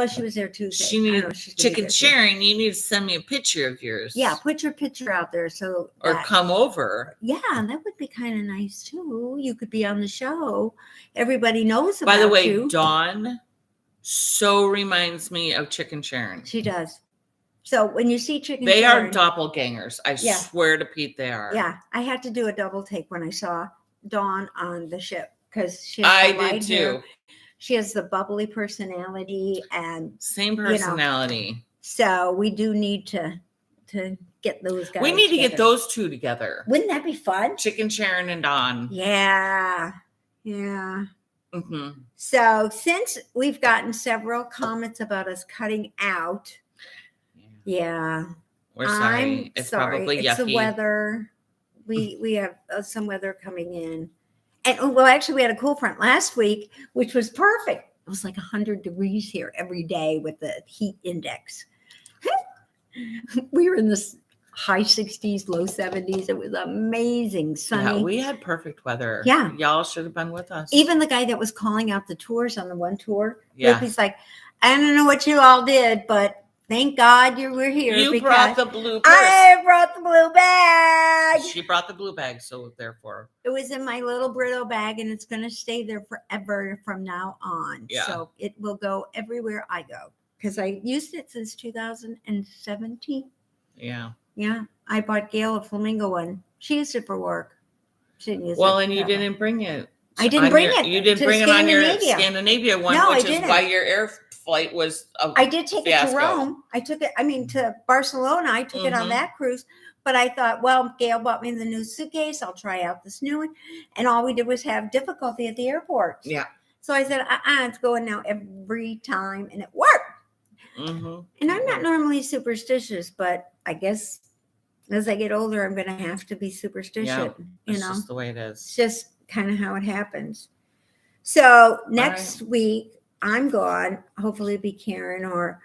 she was there Tuesday. She needed Chicken Sharon. You need to send me a picture of yours. Yeah, put your picture out there. Or come over. Yeah, that would be kind of nice too. You could be on the show. Everybody knows about you. By the way, Dawn so reminds me of Chicken Sharon. She does. So when you see Chicken They Sharon, are doppelgangers. I swear to Pete they are. Yeah. I had to do a double take when I saw Dawn on the ship because I did too. Hair. She has the bubbly personality and same personality. So we do need to get those guys. We need to get those 2 together. Wouldn't that be fun? Chicken Sharon and Dawn. Yeah. Yeah. Mm-hmm. So since we've gotten several comments about us cutting out. Yeah. We're sorry. It's probably yucky. It's the weather. We have some weather coming in. And actually we had a cool front last week, which was perfect. It was like 100 degrees here every day with the heat index. We were in the high 60s, low 70s. It was amazing. Sunny. Yeah, we had perfect weather. Yeah. Y'all should have been with us. Even the guy that was calling out the tours on the one tour. Yeah. He's like, I don't know what you all did, but thank God you were here. You brought the blue purse. I brought the blue bag. She brought the blue bag, so therefore. It was in my little Britto bag, and it's going to stay there forever from now on. Yeah. So it will go everywhere I go because I used it since 2017. Yeah. Yeah. I bought Gail a flamingo one. She used it for work. She didn't use it. Well, and you didn't bring it. I didn't bring it. You didn't bring it on your Scandinavia one, which is why your air flight was I did take it to Rome. I took it, to Barcelona. I took it on that cruise. But I thought, well, Gail bought me the new suitcase. I'll try out this new one. And all we did was have difficulty at the airport. Yeah. So I said, it's going now every time. And it worked. Mm-hmm. And I'm not normally superstitious, but I guess as I get older, I'm going to have to be superstitious. Yeah, it's just the way it is. It's just kind of how it happens. So next week, I'm gone. Hopefully it'll be Karen or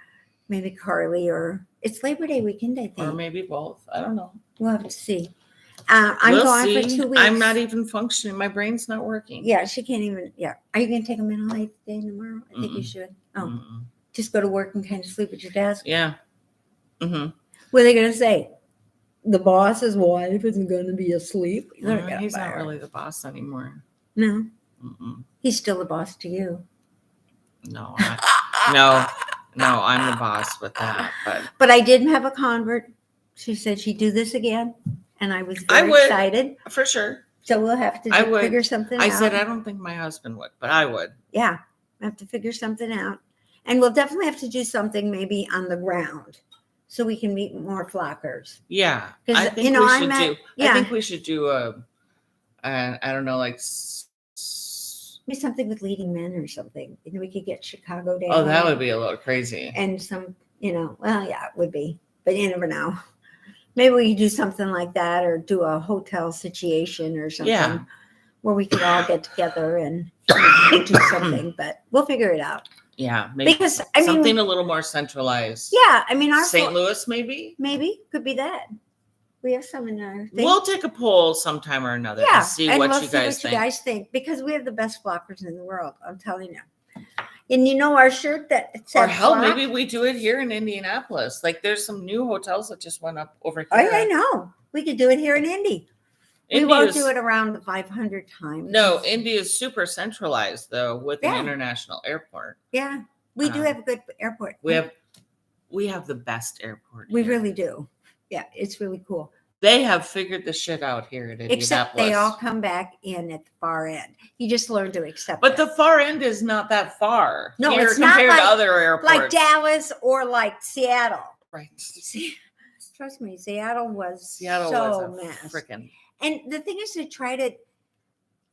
maybe Carly, or it's Labor Day weekend, I think. Or maybe both. I don't know. We'll have to see. I'm gone for 2 weeks. I'm not even functioning. My brain's not working. Yeah, she can't even. Yeah. Are you going to take a mental health day tomorrow? I think you should. Oh, just go to work and kind of sleep at your desk? Yeah. Mm-hmm. What are they going to say? The boss's wife isn't going to be asleep? He's not really the boss anymore. No. Mm-mm. He's still the boss to you. No, No, I'm the boss with that. But I didn't have a convert. She said she'd do this again, and I was I very would. excited. For sure. So we'll have to I would. figure something I out. said I don't think my husband would, but I would. Yeah, I have to figure something out. And we'll definitely have to do something maybe on the ground so we can meet more flockers. Yeah. 'Cause, I think you know, we I should met- do yeah. I think we should do I don't know, like Maybe something with leading men or something. And we could get Chicago down. oh, that would be a little crazy. And some, well, yeah, it would be. But you never know. Maybe we could do something like that or do a hotel situation or something. Yeah. Where we could all get together and do something. But we'll figure it out. Yeah, maybe Because, something a little more centralized. Yeah, our St. Louis, maybe? Maybe could be that. We have some in our thing. We'll take a poll sometime or another Yeah, and see and what we'll you see guys what think. you guys think because we have the best flockers in the world. I'm telling you. And our shirt that it said Or hell, flock. maybe we do it here in Indianapolis. Like there's some new hotels that just went up over here. Oh, yeah, I know. We could do it here in Indy. We won't do it around 500 times. No, Indy is super centralized though with an Yeah. international airport. Yeah, we do have a good airport. We have the best airport. We here. really do. Yeah, it's really cool. They have figured the shit out here at Indianapolis. Except they all come back in at the far end. You just learn to accept But it. the far end is not that far. No, here it's not compared to like- other airports. like Dallas or like Seattle. Right. See, trust me, Seattle was Seattle so was a mess. freaking. And the thing is to try to,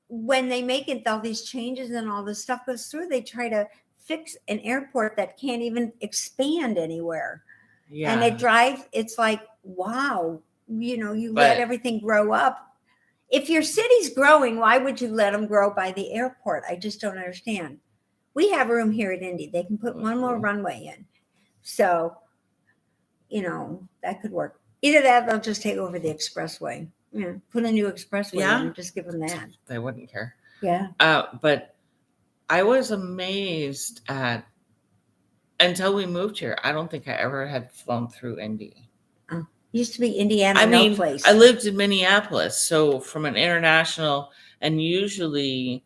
when they make it, all these changes and all this stuff goes through, they try to fix an airport that can't even expand anywhere. Yeah. And it's like, wow, you But- let everything grow up. If your city's growing, why would you let them grow by the airport? I just don't understand. We have room here at Indy. They can put one more runway in. So, that could work. Either that, they'll just take over the expressway. Yeah, put a new expressway in and just give them that. They wouldn't care. Yeah. But I was amazed at until we moved here. I don't think I ever had flown through Indy. Used to be Indiana, I place. I lived in Minneapolis, so from an international, and usually,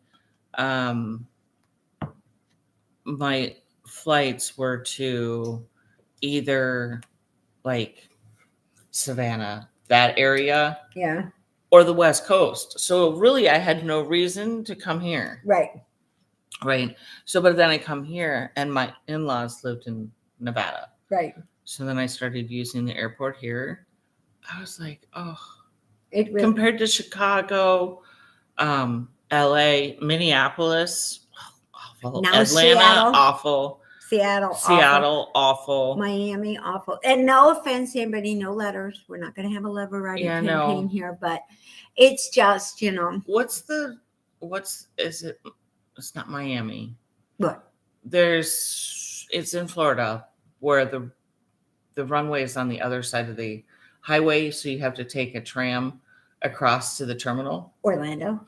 my flights were to either like Savannah, that area, Yeah. or the West Coast. So really, I had no reason to come here. Right. Right. So, but then I come here, and my in-laws lived in Nevada. Right. So then I started using the airport here. I was like, oh, It really, compared to Chicago, LA, Minneapolis, awful. Now Atlanta, Seattle. awful. Seattle, awful. Miami, awful. And no offense to anybody, no letters. We're not going to have a letter writing campaign here, but it's just, Is it? It's not Miami. What? It's in Florida where the runway is on the other side of the highway. So you have to take a tram across to the terminal. Orlando.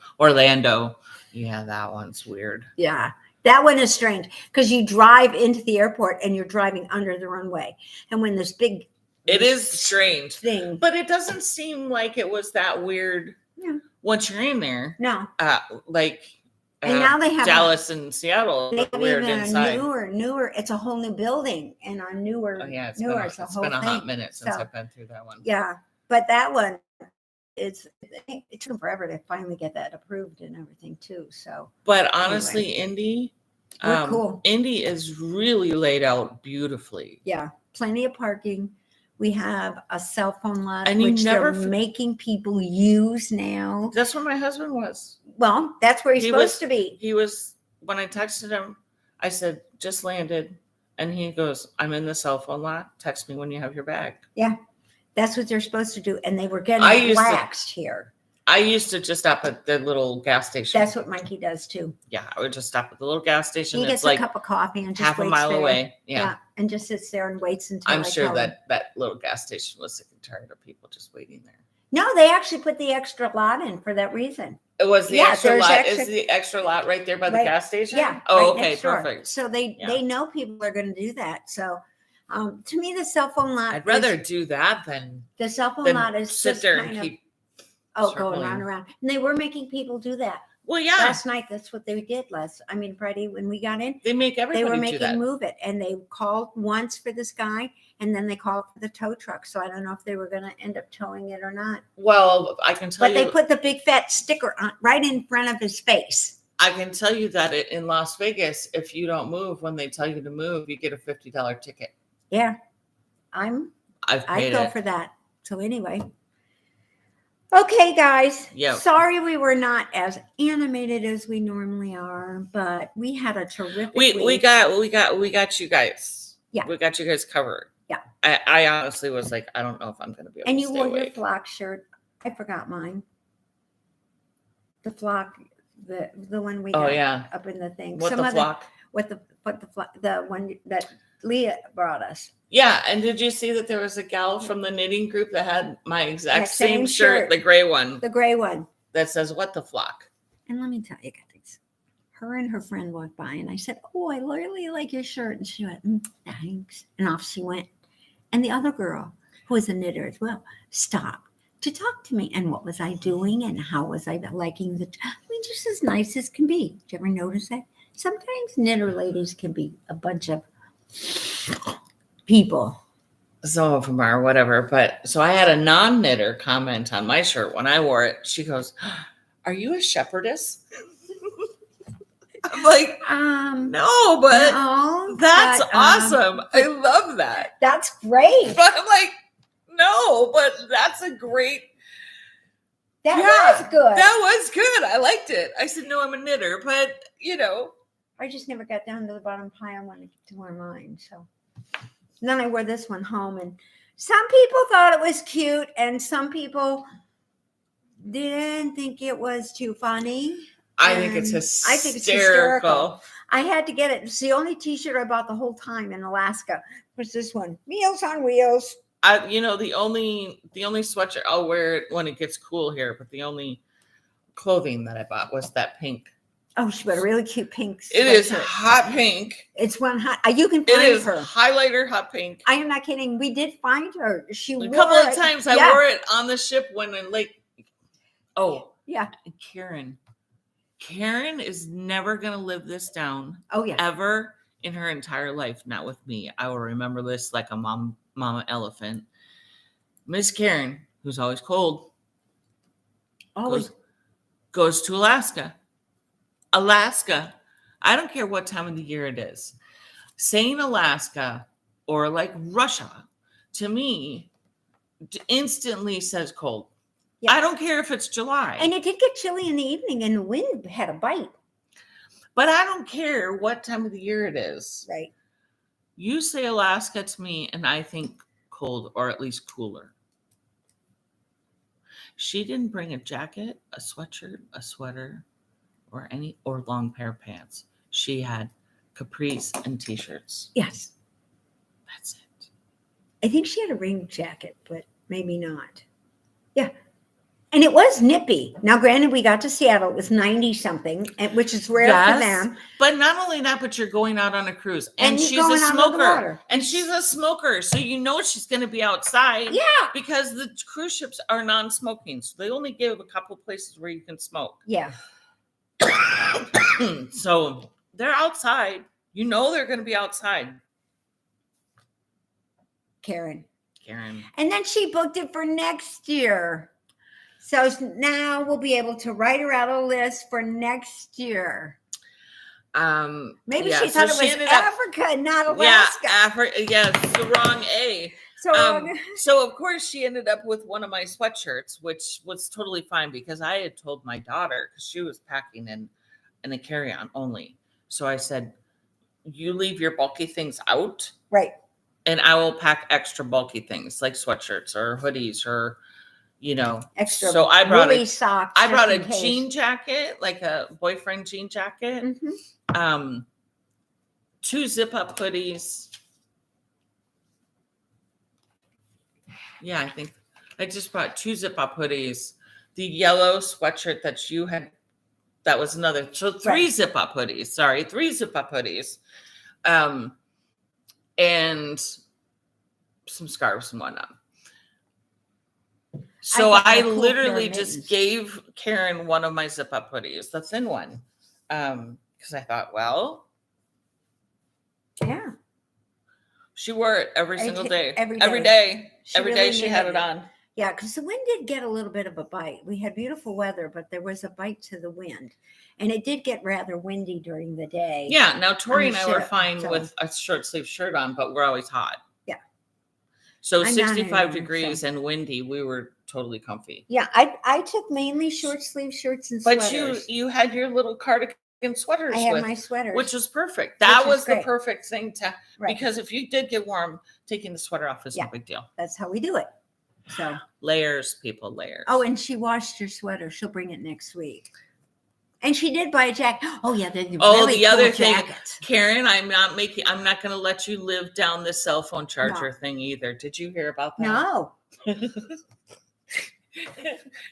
Yeah, that one's weird. Yeah. That one is strange because you drive into the airport and you're driving under the runway. And when this big It is strange thing. but it doesn't seem like it was that weird once you're in there. No. And now they have Dallas and Seattle. They have Weird even inside. a newer. It's a whole new building and a newer. Oh yeah, it's newer. been, It's a it's whole been a hot thing. minute since So, I've been through that one. Yeah, but that one, it took them forever to finally get that approved and everything too. So, But honestly, Indy, We're cool. Indy is really laid out beautifully. yeah, plenty of parking. We have a cell phone lot, And you which never they're making people use now. That's where my husband was. Well, that's where he's He supposed was- to be. He was, when I texted him, I said, just landed. And he goes, I'm in the cell phone lot. Text me when you have your bag. That's what they're supposed to do, and they were getting I used to- waxed here. I used to just stop at the little gas station. That's what Mikey does too. Yeah, I would just stop at the little gas station. He It's gets like a cup of coffee and just half a waits mile there. away. Yeah. and just sits there and waits until I'm I sure tell him. that little gas station was sick and tired of people just waiting there. No, they actually put the extra lot in for that reason. It was the Yeah, extra there's lot. extra- Is the extra lot right there by the Right- gas station? Yeah. Oh, right okay, next door. perfect. So they Yeah. know people are going to do that. So to me, the cell phone lot. I'd rather do that than the cell phone lot is sit just there kind and of keep. going circling. round and round. And they were making people do that. Well, yeah. Last night, that's what they did Friday when we got in. They make everybody They were do making that. move it, and they called once for this guy, and then they called for the tow truck. So I don't know if they were going to end up towing it or not. Well, I can tell But you. they put the big fat sticker on right in front of his face. I can tell you that in Las Vegas, if you don't move when they tell you to move, you get a $50 ticket. Yeah, I'd go for that. So anyway. Okay, guys. Yep. Sorry we were not as animated as we normally are, but we had a terrific week. We got you guys. Yeah. We got you guys covered. Yeah. I honestly was like, I don't know if I'm going to be able and to you stay wore awake. your flock shirt. I forgot mine. The flock, the one we got up in the thing. What the flock? The one that Leah brought us. Yeah, and did you see that there was a gal from the knitting group that had my exact same shirt, the gray one? The gray one. That says, what the flock? And let me tell you guys, her and her friend walked by, and I said, oh, I really like your shirt. And she went, thanks. And off she went. And the other girl, who was a knitter as well, stopped to talk to me. And what was I doing? And how was I liking just as nice as can be. Did you ever notice that? Sometimes knitter ladies can be a bunch of people. Some of them are, whatever. But so I had a non-knitter comment on my shirt when I wore it. She goes, are you a shepherdess? I'm like, no, but that's awesome. I love that. That's great. But I'm like, no, but that's a great. That was good. That was good. I liked it. I said, no, I'm a knitter, but I just never got down to the bottom pile. I wanted to wear mine. So then I wore this one home, and some people thought it was cute, and some people didn't think it was too funny. I think it's hysterical. I think it's hysterical. I had to get it. It's the only t-shirt I bought the whole time in Alaska was this one. Meals on Wheels. The only sweatshirt I'll wear it when it gets cool here, but the only clothing that I bought was that pink. Oh, she got a really cute pink sweatshirt. It is hot pink. It's one hot. You can find her. It is highlighter hot pink. I am not kidding. We did find her. She wore it. A couple of times I wore it on the ship when in Lake. Oh. Yeah. And Karen is never going to live this down. Oh, yeah. Ever in her entire life. Not with me. I will remember this like a mama elephant. Miss Karen, who's always cold, goes to Alaska. I don't care what time of the year it is. Saying Alaska or like Russia, to me, instantly says cold. Yes. I don't care if it's July. And it did get chilly in the evening, and the wind had a bite. But I don't care what time of the year it is. Right. You say Alaska to me, and I think cold, or at least cooler. She didn't bring a jacket, a sweatshirt, a sweater, or long pair of pants. She had capris and t-shirts. Yes. That's it. I think she had a rain jacket, but maybe not. Yeah. And it was nippy. Now, granted, we got to Seattle. It was 90 something, which is rare for them. But not only that, but you're going out on a cruise. And she's a smoker. And she's a smoker. So you know she's going to be outside. Yeah. Because the cruise ships are non-smoking. So they only give a couple places where you can smoke. Yeah. So they're outside. You know they're going to be outside. Karen. And then she booked it for next year. So now we'll be able to write her out a list for next year. Maybe she thought it was Africa, not Alaska. Yeah, Africa. Yeah, it's the wrong A. So of course she ended up with one of my sweatshirts, which was totally fine because I had told my daughter because she was packing in a carry-on only. So I said, "You leave your bulky things out, right? And I will pack extra bulky things like sweatshirts or hoodies or." Extra. So I brought socks. I brought a jean jacket, like a boyfriend jean jacket. Mm-hmm. 2 zip-up hoodies. Yeah, I think I just brought 2 zip-up hoodies. The yellow sweatshirt that you had, that was another. So 3 zip-up hoodies. Sorry, 3 zip-up hoodies. And some scarves and whatnot. So got I a cool pair of literally mittens. just gave Karen one of my zip up hoodies, the thin one. Because I thought, well, Yeah. she wore it every single day. Every Every day. day. She Every really day she had needed it it. on. Yeah, because the wind did get a little bit of a bite. We had beautiful weather, but there was a bite to the wind. And it did get rather windy during the day. Yeah. Now Tori and I were ship, fine so- with a short sleeve shirt on, but we're always hot. Yeah. So I'm not 65 anymore, degrees and windy, we were totally comfy. Yeah, I took mainly short sleeve shirts and But sweaters. you had your little cardigan sweaters I have with, my sweaters. which was perfect. That Which is was the great. perfect thing to, Right. because if you did get warm, taking the sweater off is Yeah. no big deal. That's how we do it. So Layers, people, layers. Oh, and she washed her sweater. She'll bring it next week. And she did buy a jacket. Oh yeah, the really the other cool thing, jackets. Karen, I'm not going to let you live down this cell phone charger thing either. Did you hear about that? No.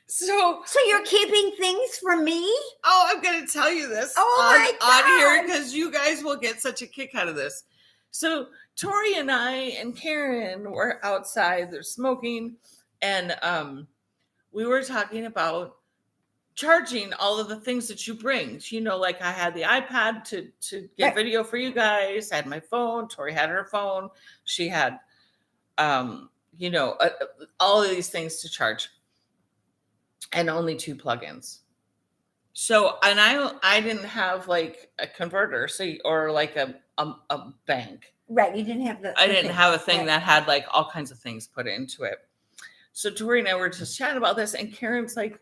So you're keeping things from me? Oh, I'm going to tell you this my on here God. because you guys will get such a kick out of this. So Tori and I and Karen were outside. They're smoking, and we were talking about charging all of the things that you bring. You know, like I had the iPad to get Right. video for you guys. I had my phone. Tori had her phone. She had, all of these things to charge, and only 2 plugins. So, and I didn't have like a converter, or like a bank. Right. You didn't have I didn't have a thing Right. that had like all kinds of things put into it. So Tori and I were just chatting about this, and Karen's like,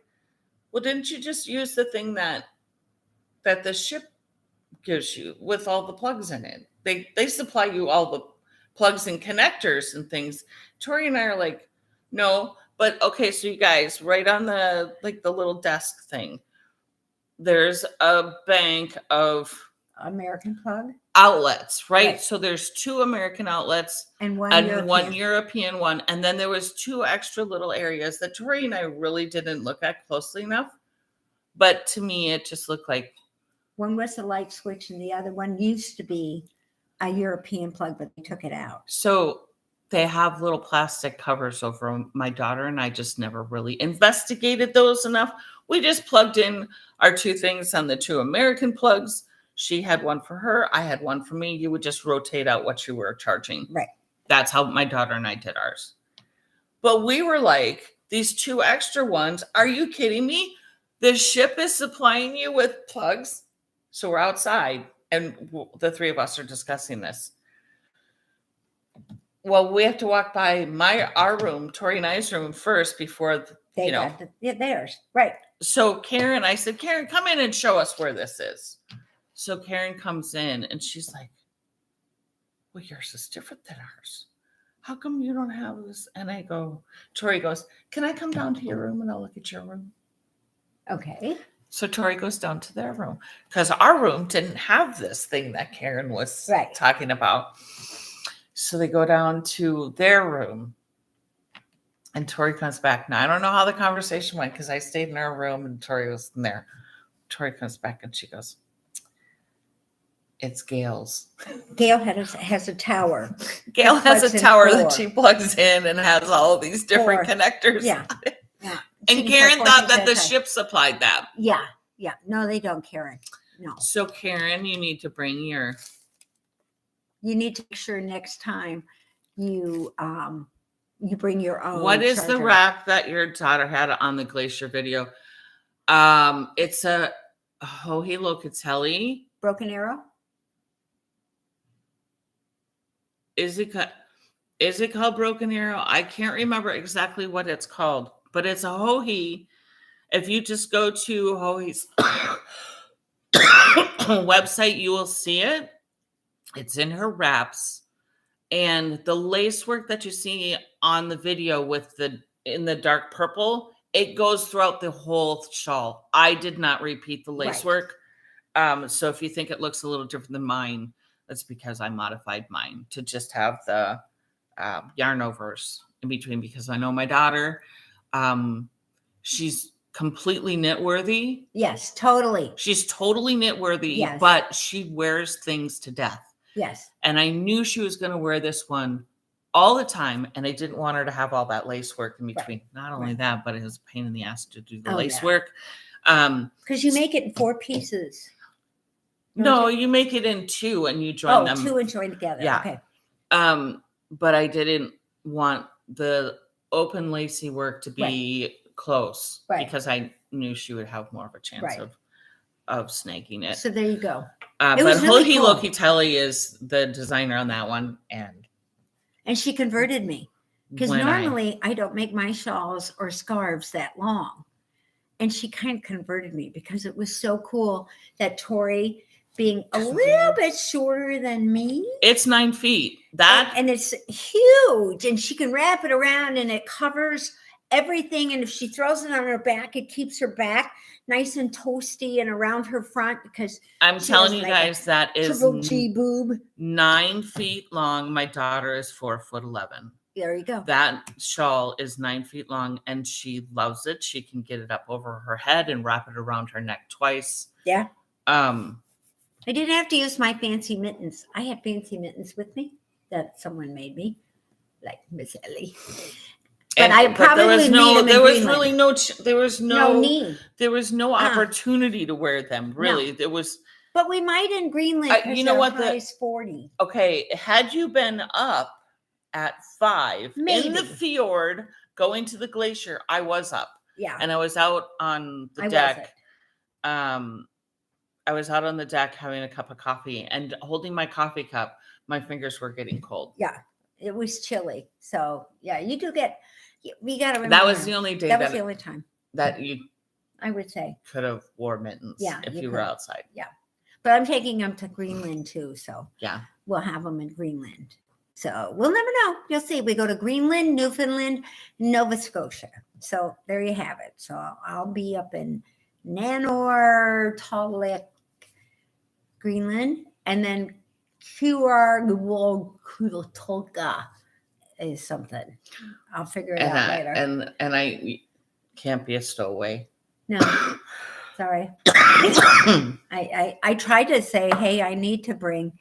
well, didn't you just use the thing that the ship gives you with all the plugs in it? They supply you all the plugs and connectors and things. Tori and I are like, no, but okay, so you guys, right on the little desk thing, there's a bank of American plug outlets, right? Right. So there's 2 American outlets and one and European. one European one, and then there was 2 extra little areas that Tori and I really didn't look at closely enough. But to me, it just looked like One was a light switch, and the other one used to be a European plug, but they took it out. so they have little plastic covers over them. My daughter and I just never really investigated those enough. We just plugged in our 2 things on the 2 American plugs. She had one for her. I had one for me. You would just rotate out what you were charging. Right. That's how my daughter and I did ours. But we were like, these 2 extra ones, are you kidding me? The ship is supplying you with plugs. So we're outside, and the 3 of us are discussing this. Well, we have to walk by our room, Tori and I's room first before, They got theirs. Right. So I said, Karen, come in and show us where this is. So Karen comes in and she's like, well, yours is different than ours. How come you don't have this? And Tori goes, can I come down to your room and I'll look at your room? Okay. So Tori goes down to their room because our room didn't have this thing that Karen was talking about. So they go down to their room, and Tori comes back. Now, I don't know how the conversation went because I stayed in our room and Tori was in there. Tori comes back and she goes, it's Gail's. Gail has a tower. Gail has a tower that 4. she plugs in and has all of these different connectors. Yeah. Yeah. And Karen thought that the ship supplied that. Yeah. Yeah. No, they don't, Karen. No. So Karen, you need to bring You need to make sure next time you bring your own. What is charger. the wrap that your daughter had on the glacier video? It's a Hohe Locatelli. Broken Arrow? Is it called Broken Arrow? I can't remember exactly what it's called, but it's a Hohe. If you just go to Hohe's website, you will see it. It's in her wraps, and the lace work that you see on the video in the dark purple, it goes throughout the whole shawl. I did not repeat the lace work. So if you think it looks a little different than mine, that's because I modified mine to just have the yarn overs in between, because I know my daughter, she's completely knit worthy. Yes, totally. She's totally knit worthy, Yes. but she wears things to death. Yes. And I knew she was going to wear this one all the time, and I didn't want her to have all that lace work in between. Not only right. that, but it was a pain in the ass to do the Oh, lace yeah. work. Because you make it in 4 pieces. No, you make it in 2 and you join them. 2 and join together. Yeah. Okay. But I didn't want the open lacy work to be close because I knew she would have more of a chance of snagging it. So there you go. But really cool. Loki Telly is the designer on that one, and she converted me because normally I don't make my shawls or scarves that long, and she kind of converted me because it was so cool that Tori, being a little bit shorter than me, it's 9 feet. And it's huge, and she can wrap it around, and it covers everything. And if she throws it on her back, it keeps her back nice and toasty and around her front because I'm telling you guys that is triple G boob. 9 feet long. My daughter is 4'11". There you go. That shawl is 9 feet long, and she loves it. She can get it up over her head and wrap it around her neck twice. Yeah. I didn't have to use my fancy mittens. I had fancy mittens with me that someone made me, like Miss Ellie. But I probably there was no opportunity to wear them. Really, there was. But we might in Greenland. You know what? The is 40. Okay, had you been up at 5 in the fjord going to the glacier, I was up. Yeah, and I was out on the deck. I was out on the deck having a cup of coffee and holding my coffee cup. My fingers were getting cold. Yeah, it was chilly. So yeah, you do get. We got to remember that was the only day. That was the only time that you. I would say could have wore mittens. Yeah, if you were outside. Yeah, but I'm taking them to Greenland too. So yeah, we'll have them in Greenland. So we'll never know. You'll see. We go to Greenland, Newfoundland, Nova Scotia. So there you have it. So I'll be up in Nanortalik, Greenland, and then Kuargwalkultoka is something. I'll figure it out later. And I can't be a stowaway. No, sorry. I tried to say, hey, I need to bring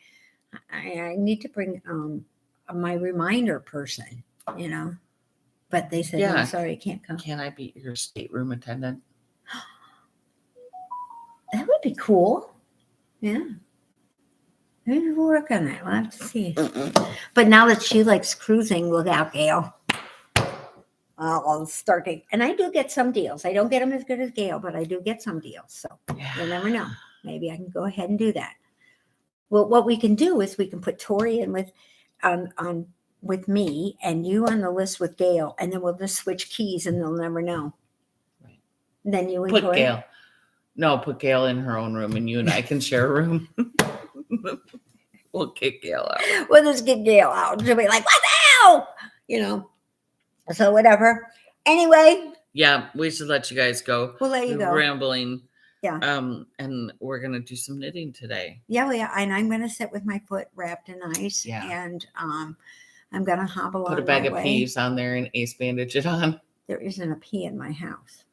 my reminder person, but they said, no, sorry, I can't come. Can I be your stateroom attendant? That would be cool. Yeah. Maybe we'll work on that. We'll have to see. But now that she likes cruising, look out, Gail. I'll start to, and I do get some deals. I don't get them as good as Gail, but I do get some deals. So you'll never know. Maybe I can go ahead and do that. Well, what we can do is we can put Tori in with me and you on the list with Gail, and then we'll just switch keys and they'll never know. Right. Then you and put Tori. Gail. No, put Gail in her own room, and you and I can share a room. We'll kick Gail out. We'll just get Gail out. She'll be like, what the hell? So whatever. Anyway. Yeah, we should let you guys go. We'll let you go. Rambling. Yeah. And we're going to do some knitting today. Yeah. And I'm going to sit with my foot wrapped in ice. Yeah. And I'm going to hobble on. Put a bag of peas on there and ace bandage it on. There isn't a pea in my house.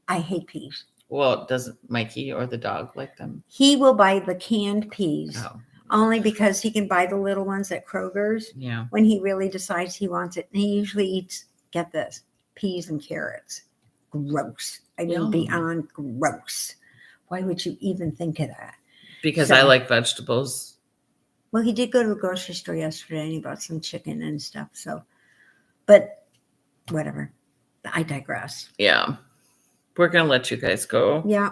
I hate peas. Well, doesn't Mikey or the dog like them? He will buy the canned peas. Oh. Only because he can buy the little ones at Kroger's. Yeah. When he really decides he wants it. And he usually eats, get this, peas and carrots. Gross. I mean, beyond gross. Why would you even think of that? Because I like vegetables. Well, he did go to the grocery store yesterday and he bought some chicken and stuff. So, but whatever. I digress. Yeah. We're going to let you guys go. Yeah.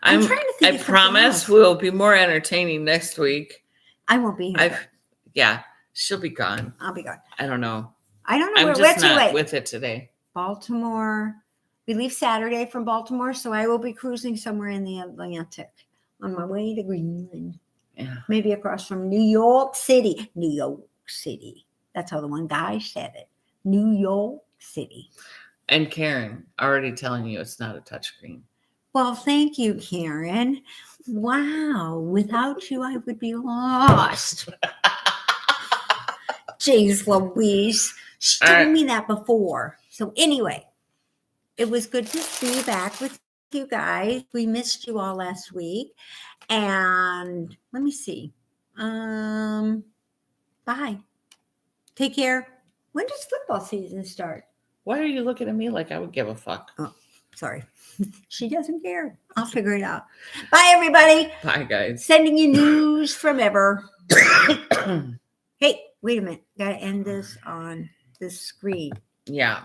I'm trying to think I promise we'll be more entertaining next week. I won't be here. Yeah. She'll be gone. I'll be gone. I don't know. I'm just not with it today. Baltimore. We leave Saturday from Baltimore, so I will be cruising somewhere in the Atlantic on my way to Greenland. Yeah. Maybe across from New York City. New York City. That's how the one guy said it. New York City. And Karen, already telling you it's not a touchscreen. Well, thank you, Karen. Wow. Without you, I would be lost. Jeez Louise. She told me that before. So anyway, it was good to be back with you guys. We missed you all last week. And let me see. Bye. Take care. When does football season start? Why are you looking at me like I would give a fuck? Sorry. She doesn't care. I'll figure it out. Bye, everybody. Bye, guys. Sending you news from ever. Hey, wait a minute. Got to end this on this screen. Yeah.